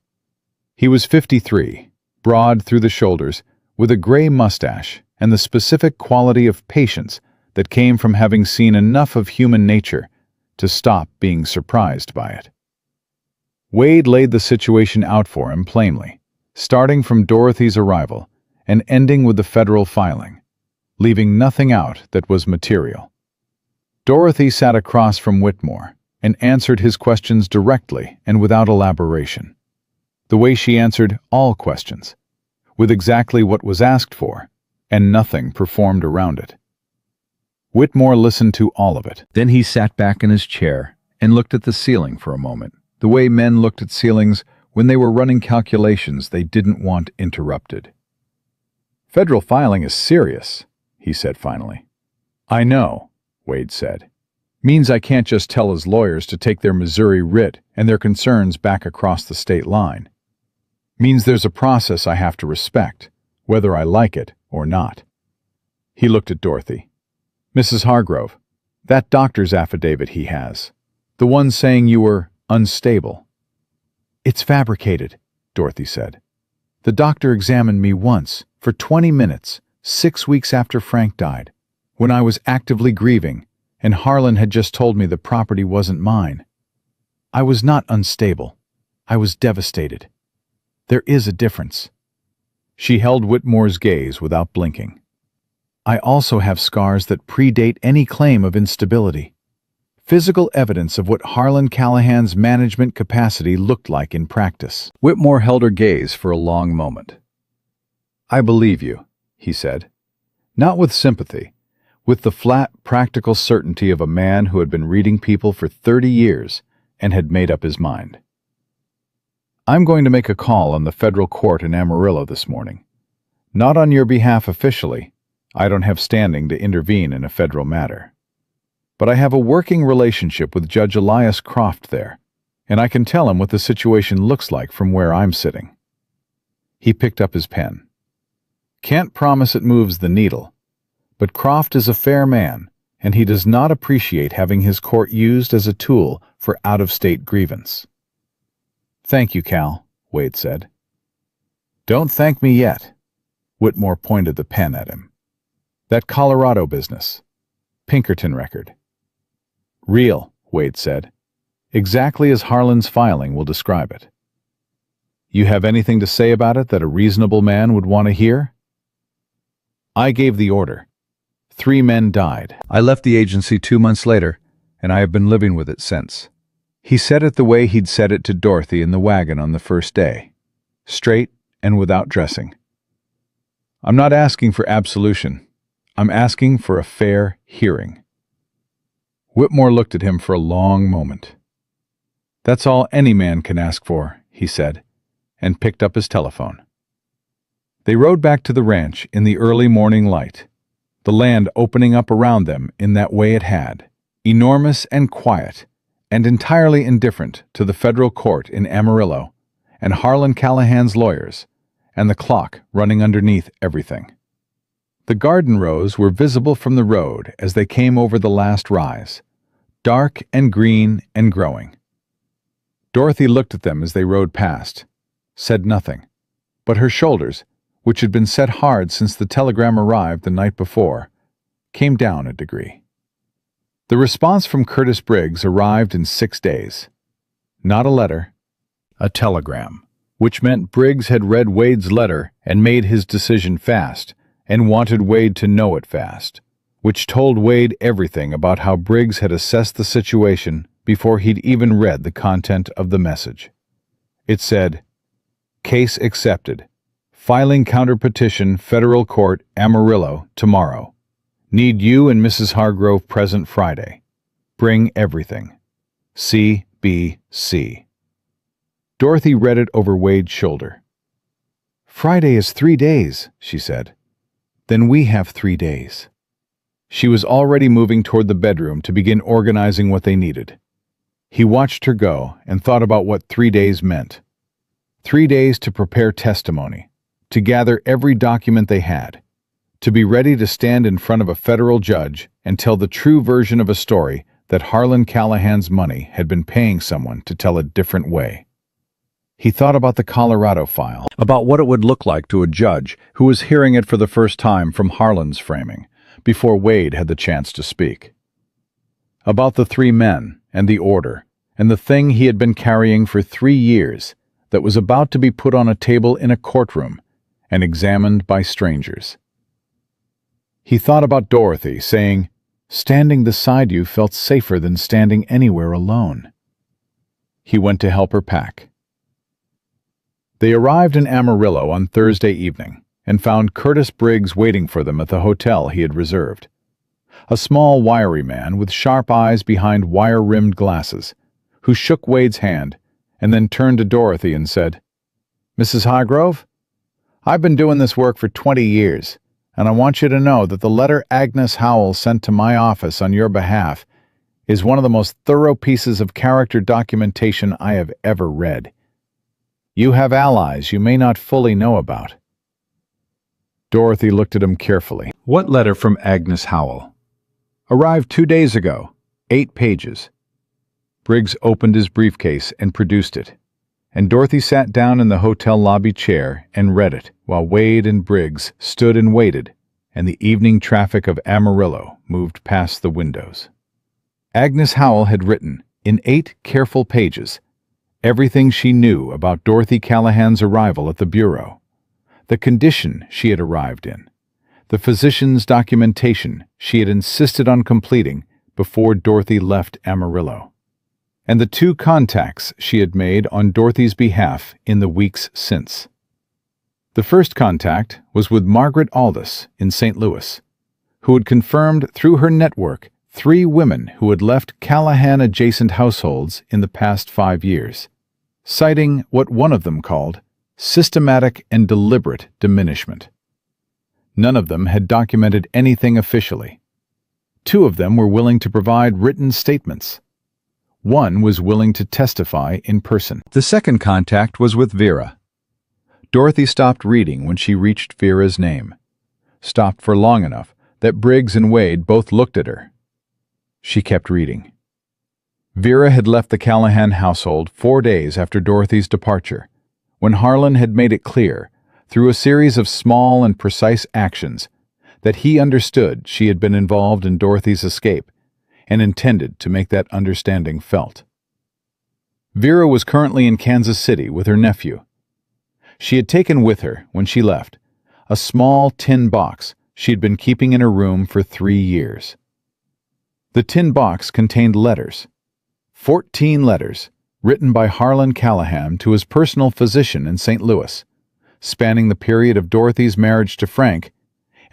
He was 53, broad through the shoulders, with a gray mustache and the specific quality of patience that came from having seen enough of human nature to stop being surprised by it. Wade laid the situation out for him plainly, starting from Dorothy's arrival and ending with the federal filing, leaving nothing out that was material. Dorothy sat across from Whitmore and answered his questions directly and without elaboration, the way she answered all questions, with exactly what was asked for, and nothing performed around it. Whitmore listened to all of it. Then he sat back in his chair and looked at the ceiling for a moment, the way men looked at ceilings when they were running calculations they didn't want interrupted. "Federal filing is serious," he said finally. "I know," Wade said. "Means I can't just tell his lawyers to take their Missouri writ and their concerns back across the state line. Means there's a process I have to respect, whether I like it or not." He looked at Dorothy. "Mrs. Hargrove, that doctor's affidavit he has, the one saying you were unstable." "It's fabricated," Dorothy said. "The doctor examined me once, for 20 minutes, 6 weeks after Frank died, when I was actively grieving, and Harlan had just told me the property wasn't mine. I was not unstable. I was devastated. There is a difference." She held Whitmore's gaze without blinking. "I also have scars that predate any claim of instability. Physical evidence of what Harlan Callahan's management capacity looked like in practice." Whitmore held her gaze for a long moment. "I believe you," he said. Not with sympathy, with the flat, practical certainty of a man who had been reading people for 30 years and had made up his mind. "I'm going to make a call on the federal court in Amarillo this morning. Not on your behalf officially. I don't have standing to intervene in a federal matter. But I have a working relationship with Judge Elias Croft there, and I can tell him what the situation looks like from where I'm sitting." He picked up his pen. "Can't promise it moves the needle, but Croft is a fair man, and he does not appreciate having his court used as a tool for out-of-state grievance." "Thank you, Cal," Wade said. "Don't thank me yet." Whitmore pointed the pen at him. "That Colorado business. Pinkerton record." "Real," Wade said. "Exactly as Harlan's filing will describe it." "You have anything to say about it that a reasonable man would want to hear?" "I gave the order. 3 men died. I left the agency 2 months later, and I have been living with it since." He said it the way he'd said it to Dorothy in the wagon on the first day, straight and without dressing. "I'm not asking for absolution. I'm asking for a fair hearing." Whitmore looked at him for a long moment. "That's all any man can ask for," he said, and picked up his telephone. They rode back to the ranch in the early morning light, the land opening up around them in that way it had, enormous and quiet, and entirely indifferent to the federal court in Amarillo, and Harlan Callahan's lawyers, and the clock running underneath everything. The garden rows were visible from the road as they came over the last rise, dark and green and growing. Dorothy looked at them as they rode past, said nothing, but her shoulders, which had been set hard since the telegram arrived the night before, came down a degree. The response from Curtis Briggs arrived in 6 days. Not a letter, a telegram, which meant Briggs had read Wade's letter and made his decision fast, and wanted Wade to know it fast, which told Wade everything about how Briggs had assessed the situation before he'd even read the content of the message. It said, "Case accepted. Filing counterpetition, Federal Court, Amarillo, tomorrow. Need you and Mrs. Hargrove present Friday. Bring everything. C.B.C." Dorothy read it over Wade's shoulder. "Friday is 3 days," she said. "Then we have 3 days." She was already moving toward the bedroom to begin organizing what they needed. He watched her go and thought about what 3 days meant. 3 days to prepare testimony, to gather every document they had, to be ready to stand in front of a federal judge and tell the true version of a story that Harlan Callahan's money had been paying someone to tell a different way. He thought about the Colorado file, about what it would look like to a judge who was hearing it for the first time from Harlan's framing, before Wade had the chance to speak. About the 3 men, and the order, and the thing he had been carrying for 3 years that was about to be put on a table in a courtroom and examined by strangers. He thought about Dorothy saying, "Standing beside you felt safer than standing anywhere alone." He went to help her pack. They arrived in Amarillo on Thursday evening and found Curtis Briggs waiting for them at the hotel he had reserved. A small, wiry man with sharp eyes behind wire-rimmed glasses, who shook Wade's hand and then turned to Dorothy and said, "Mrs. Hargrove, I've been doing this work for 20 years, and I want you to know that the letter Agnes Howell sent to my office on your behalf is one of the most thorough pieces of character documentation I have ever read. You have allies you may not fully know about." Dorothy looked at him carefully. "What letter from Agnes Howell?" "Arrived 2 days ago. 8 pages. Briggs opened his briefcase and produced it, and Dorothy sat down in the hotel lobby chair and read it while Wade and Briggs stood and waited, and the evening traffic of Amarillo moved past the windows. Agnes Howell had written, in 8 careful pages, everything she knew about Dorothy Callahan's arrival at the Bureau, the condition she had arrived in, the physician's documentation she had insisted on completing before Dorothy left Amarillo, and the 2 contacts she had made on Dorothy's behalf in the weeks since. The first contact was with Margaret Aldous in St. Louis, who had confirmed through her network 3 women who had left Callahan-adjacent households in the past 5 years, citing what one of them called systematic and deliberate diminishment. None of them had documented anything officially. 2 of them were willing to provide written statements. One was willing to testify in person. The second contact was with Vera. Dorothy stopped reading when she reached Vera's name. Stopped for long enough that Briggs and Wade both looked at her. She kept reading. Vera had left the Callahan household 4 days after Dorothy's departure, when Harlan had made it clear, through a series of small and precise actions, that he understood she had been involved in Dorothy's escape and intended to make that understanding felt. Vera was currently in Kansas City with her nephew. She had taken with her, when she left, a small tin box she had been keeping in her room for 3 years. The tin box contained letters, 14 letters, written by Harlan Callahan to his personal physician in St. Louis, spanning the period of Dorothy's marriage to Frank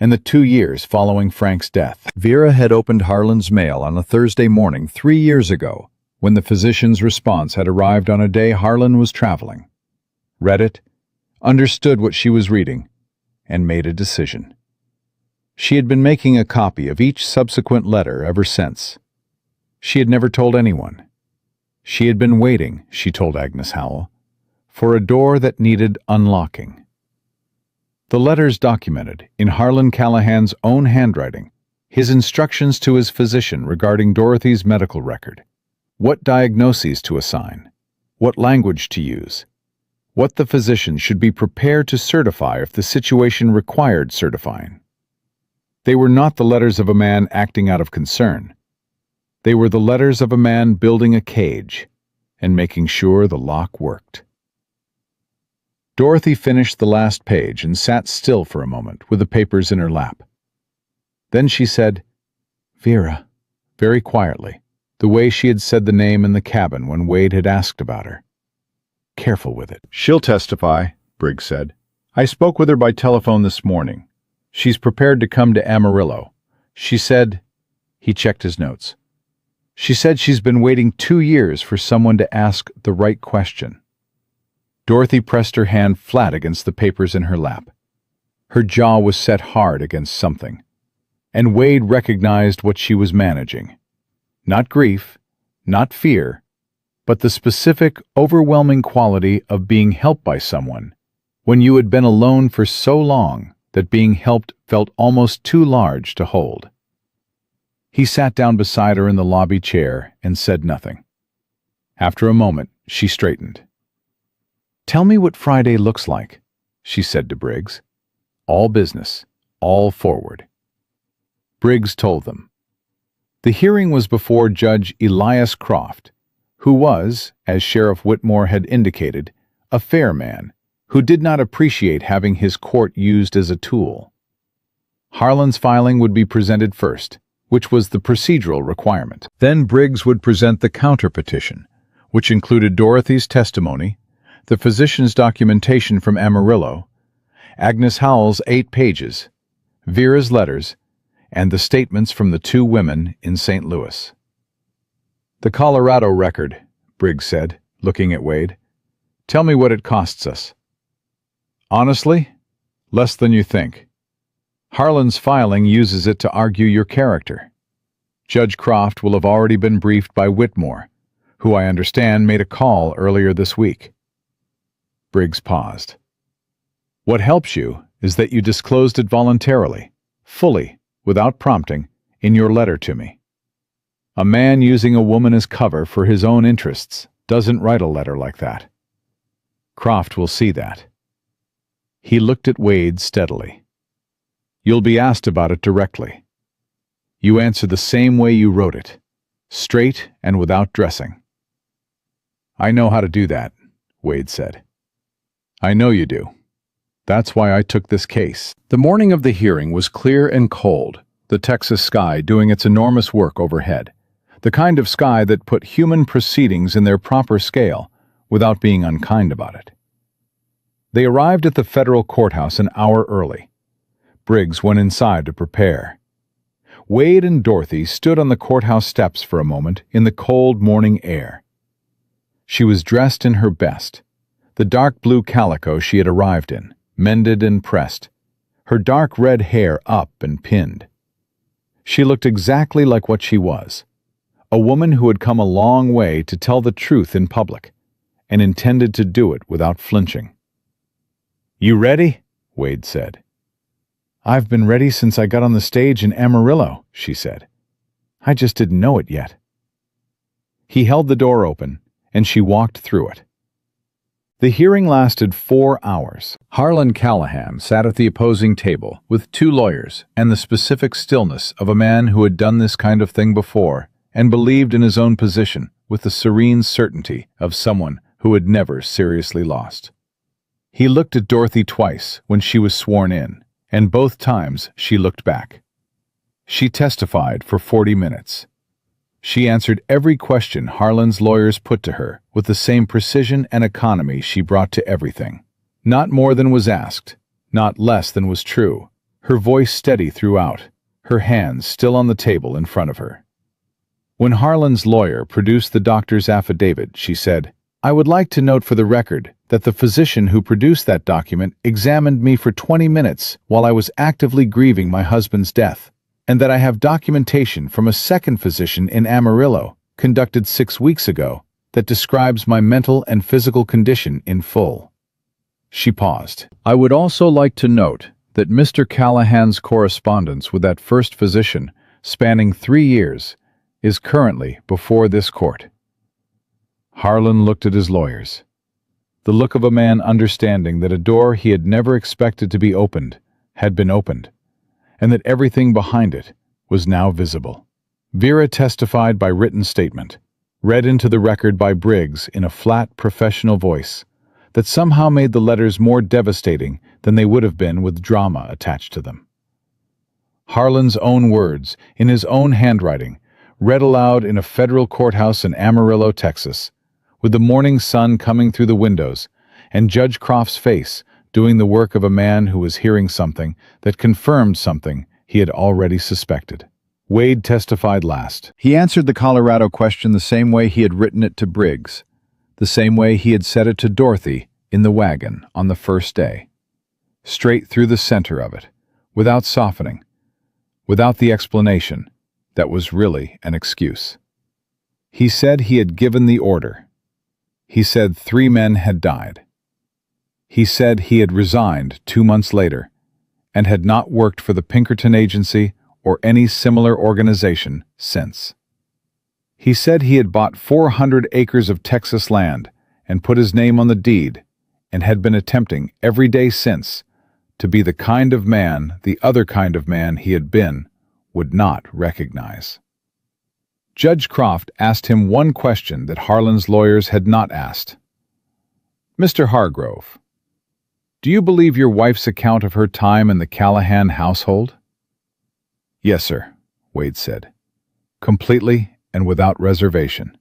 and the 2 years following Frank's death. Vera had opened Harlan's mail on a Thursday morning 3 years ago, when the physician's response had arrived on a day Harlan was traveling. Read it, understood what she was reading, and made a decision. She had been making a copy of each subsequent letter ever since. She had never told anyone. She had been waiting, she told Agnes Howell, for a door that needed unlocking. The letters documented, in Harlan Callahan's own handwriting, his instructions to his physician regarding Dorothy's medical record, what diagnoses to assign, what language to use, what the physician should be prepared to certify if the situation required certifying. They were not the letters of a man acting out of concern. They were the letters of a man building a cage and making sure the lock worked. Dorothy finished the last page and sat still for a moment with the papers in her lap. Then she said, "Vera," very quietly, the way she had said the name in the cabin when Wade had asked about her. "Careful with it." "She'll testify," Briggs said. "I spoke with her by telephone this morning. She's prepared to come to Amarillo. She said—" He checked his notes. "She said she's been waiting 2 years for someone to ask the right question." Dorothy pressed her hand flat against the papers in her lap. Her jaw was set hard against something, and Wade recognized what she was managing. Not grief, not fear, but the specific, overwhelming quality of being helped by someone when you had been alone for so long that being helped felt almost too large to hold. He sat down beside her in the lobby chair and said nothing. After a moment, she straightened. "Tell me what Friday looks like," she said to Briggs. "All business, all forward." Briggs told them. The hearing was before Judge Elias Croft, who was, as Sheriff Whitmore had indicated, a fair man who did not appreciate having his court used as a tool. Harlan's filing would be presented first, which was the procedural requirement. Then Briggs would present the counterpetition, which included Dorothy's testimony, the physician's documentation from Amarillo, Agnes Howell's 8 pages, Vera's letters, and the statements from the 2 women in St. Louis. "The Colorado record," Briggs said, looking at Wade. "Tell me what it costs us." "Honestly, less than you think. Harlan's filing uses it to argue your character. Judge Croft will have already been briefed by Whitmore, who I understand made a call earlier this week." Briggs paused. "What helps you is that you disclosed it voluntarily, fully, without prompting, in your letter to me. A man using a woman as cover for his own interests doesn't write a letter like that. Croft will see that." He looked at Wade steadily. "You'll be asked about it directly. You answer the same way you wrote it, straight and without dressing." "I know how to do that," Wade said. "I know you do. That's why I took this case." The morning of the hearing was clear and cold, the Texas sky doing its enormous work overhead, the kind of sky that put human proceedings in their proper scale without being unkind about it. They arrived at the federal courthouse an hour early. Briggs went inside to prepare. Wade and Dorothy stood on the courthouse steps for a moment in the cold morning air. She was dressed in her best, the dark blue calico she had arrived in, mended and pressed, her dark red hair up and pinned. She looked exactly like what she was, A woman who had come a long way to tell the truth in public, and intended to do it without flinching. "You ready?" Wade said. "I've been ready since I got on the stage in Amarillo," she said. "I just didn't know it yet." He held the door open, and she walked through it. The hearing lasted 4 hours. Harlan Callahan sat at the opposing table with 2 lawyers and the specific stillness of a man who had done this kind of thing before and believed in his own position with the serene certainty of someone who had never seriously lost. He looked at Dorothy twice when she was sworn in, and both times she looked back. She testified for 40 minutes. She answered every question Harlan's lawyers put to her with the same precision and economy she brought to everything. Not more than was asked, not less than was true, her voice steady throughout, her hands still on the table in front of her. When Harlan's lawyer produced the doctor's affidavit, she said, "I would like to note for the record that the physician who produced that document examined me for 20 minutes while I was actively grieving my husband's death, and that I have documentation from a second physician in Amarillo, conducted 6 weeks ago, that describes my mental and physical condition in full." She paused. "I would also like to note that Mr. Callahan's correspondence with that first physician, spanning 3 years, is currently before this court." Harlan looked at his lawyers. The look of a man understanding that a door he had never expected to be opened had been opened, and that everything behind it was now visible. Vera testified by written statement, read into the record by Briggs in a flat, professional voice that somehow made the letters more devastating than they would have been with drama attached to them. Harlan's own words, in his own handwriting, read aloud in a federal courthouse in Amarillo, Texas, with the morning sun coming through the windows, and Judge Croft's face doing the work of a man who was hearing something that confirmed something he had already suspected. Wade testified last. He answered the Colorado question the same way he had written it to Briggs, the same way he had said it to Dorothy in the wagon on the first day. Straight through the center of it, without softening, without the explanation that was really an excuse. He said he had given the order. He said 3 men had died. He said he had resigned 2 months later and had not worked for the Pinkerton Agency or any similar organization since. He said he had bought 400 acres of Texas land and put his name on the deed and had been attempting every day since to be the kind of man the other kind of man he had been would not recognize. Judge Croft asked him one question that Harlan's lawyers had not asked. "Mr. Hargrove, do you believe your wife's account of her time in the Callahan household?" "Yes, sir," Wade said, "completely and without reservation.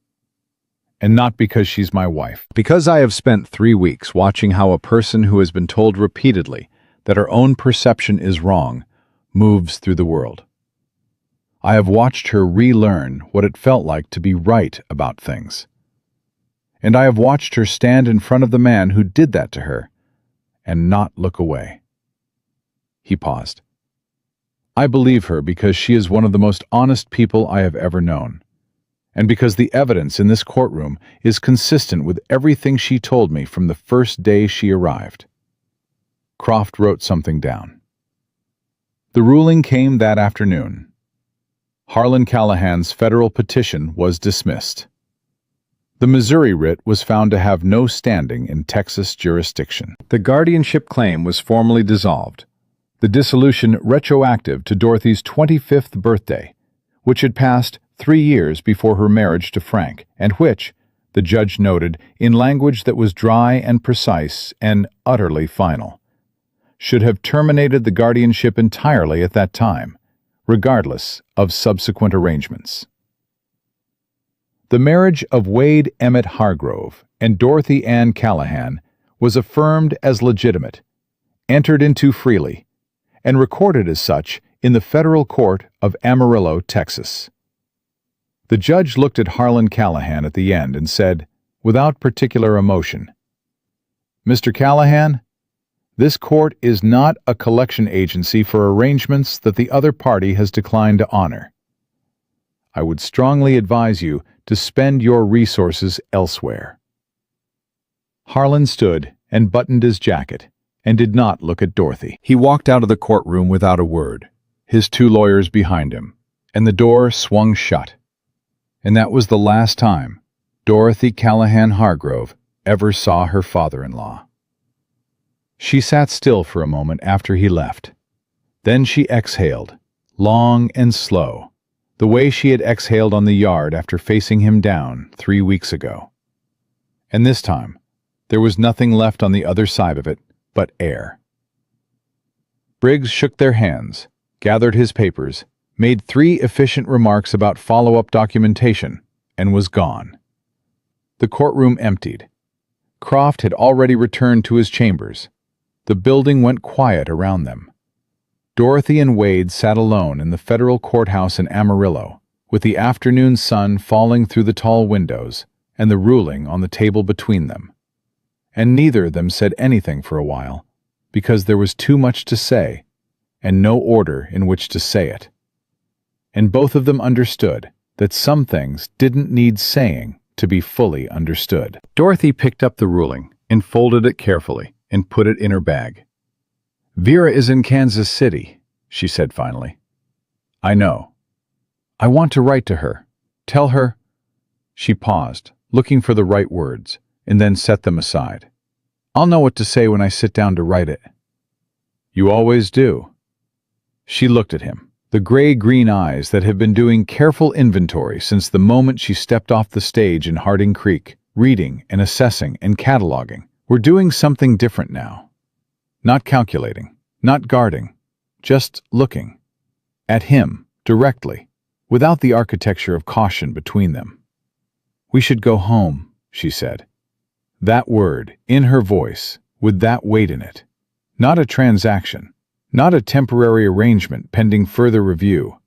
And not because she's my wife. Because I have spent 3 weeks watching how a person who has been told repeatedly that her own perception is wrong moves through the world. I have watched her relearn what it felt like to be right about things. And I have watched her stand in front of the man who did that to her and not look away." He paused. "I believe her because she is one of the most honest people I have ever known, and because the evidence in this courtroom is consistent with everything she told me from the first day she arrived." Croft wrote something down. The ruling came that afternoon. Harlan Callahan's federal petition was dismissed. The Missouri writ was found to have no standing in Texas jurisdiction. The guardianship claim was formally dissolved, the dissolution retroactive to Dorothy's 25th birthday, which had passed 3 years before her marriage to Frank, and which, the judge noted in language that was dry and precise and utterly final, should have terminated the guardianship entirely at that time, regardless of subsequent arrangements. The marriage of Wade Emmett Hargrove and Dorothy Ann Callahan was affirmed as legitimate, entered into freely, and recorded as such in the federal court of Amarillo, Texas. The judge looked at Harlan Callahan at the end and said, without particular emotion, "Mr. Callahan, this court is not a collection agency for arrangements that the other party has declined to honor. I would strongly advise you to spend your resources elsewhere." Harlan stood and buttoned his jacket and did not look at Dorothy. He walked out of the courtroom without a word, his two lawyers behind him, and the door swung shut. And that was the last time Dorothy Callahan Hargrove ever saw her father-in-law. She sat still for a moment after he left. Then she exhaled, long and slow, the way she had exhaled on the yard after facing him down 3 weeks ago. And this time, there was nothing left on the other side of it but air. Briggs shook their hands, gathered his papers, made 3 efficient remarks about follow-up documentation, and was gone. The courtroom emptied. Croft had already returned to his chambers. The building went quiet around them. Dorothy and Wade sat alone in the federal courthouse in Amarillo, with the afternoon sun falling through the tall windows and the ruling on the table between them. And neither of them said anything for a while, because there was too much to say, and no order in which to say it. And both of them understood that some things didn't need saying to be fully understood. Dorothy picked up the ruling and folded it carefully and put it in her bag. "Vera is in Kansas City," she said finally. "I know. I want to write to her. Tell her—" She paused, looking for the right words, and then set them aside. "I'll know what to say when I sit down to write it." "You always do." She looked at him. The gray-green eyes that had been doing careful inventory since the moment she stepped off the stage in Harding Creek, reading and assessing and cataloging, were doing something different now. Not calculating, not guarding, just looking. At him, directly, without the architecture of caution between them. "We should go home," she said. That word, in her voice, with that weight in it. Not a transaction, not a temporary arrangement pending further review.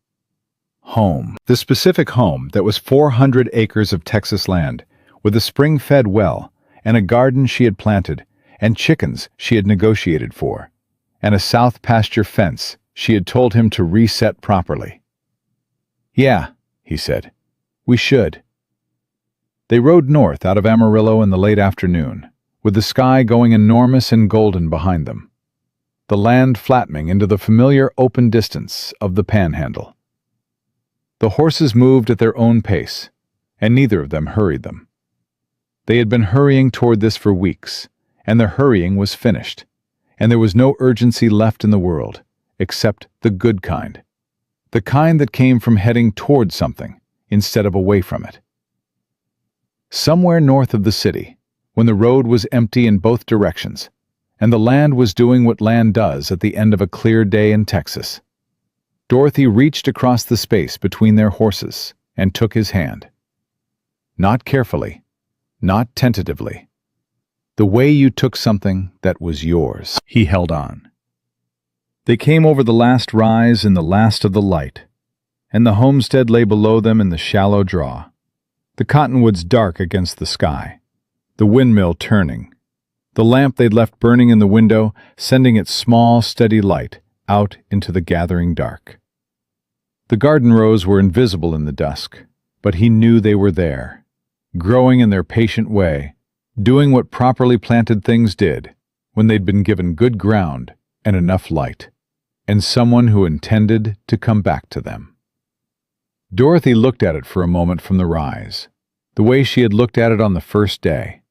Home. The specific home that was 400 acres of Texas land, with a spring-fed well, and a garden she had planted, and chickens she had negotiated for, and a south pasture fence she had told him to reset properly. "Yeah," he said, "we should." They rode north out of Amarillo in the late afternoon, with the sky going enormous and golden behind them, the land flattening into the familiar open distance of the Panhandle. The horses moved at their own pace, and neither of them hurried them. They had been hurrying toward this for weeks, and their hurrying was finished, and there was no urgency left in the world, except the good kind, the kind that came from heading toward something instead of away from it. Somewhere north of the city, when the road was empty in both directions, and the land was doing what land does at the end of a clear day in Texas, Dorothy reached across the space between their horses and took his hand. Not carefully, not tentatively. The way you took something that was yours. He held on. They came over the last rise in the last of the light, and the homestead lay below them in the shallow draw, the cottonwoods dark against the sky, the windmill turning, the lamp they'd left burning in the window, sending its small, steady light out into the gathering dark. The garden rows were invisible in the dusk, but he knew they were there, growing in their patient way, doing what properly planted things did when they'd been given good ground and enough light, and someone who intended to come back to them. Dorothy looked at it for a moment from the rise, the way she had looked at it on the first day,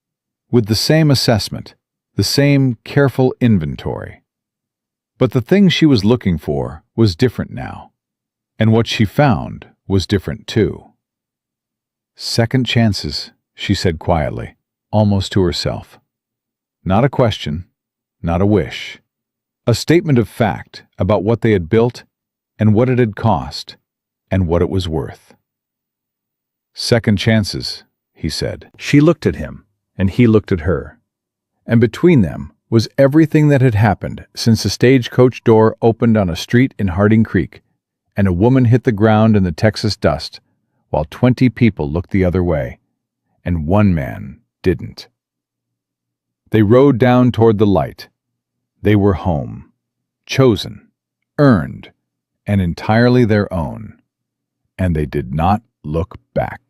with the same assessment, the same careful inventory. But the thing she was looking for was different now, and what she found was different too. "Second chances," she said quietly, almost to herself. Not a question, not a wish. A statement of fact about what they had built and what it had cost and what it was worth. "Second chances," he said. She looked at him, and he looked at her. And between them was everything that had happened since the stagecoach door opened on a street in Harding Creek, and a woman hit the ground in the Texas dust, while 20 people looked the other way, and one man didn't. They rode down toward the light. They were home, chosen, earned, and entirely their own. and they did not look back.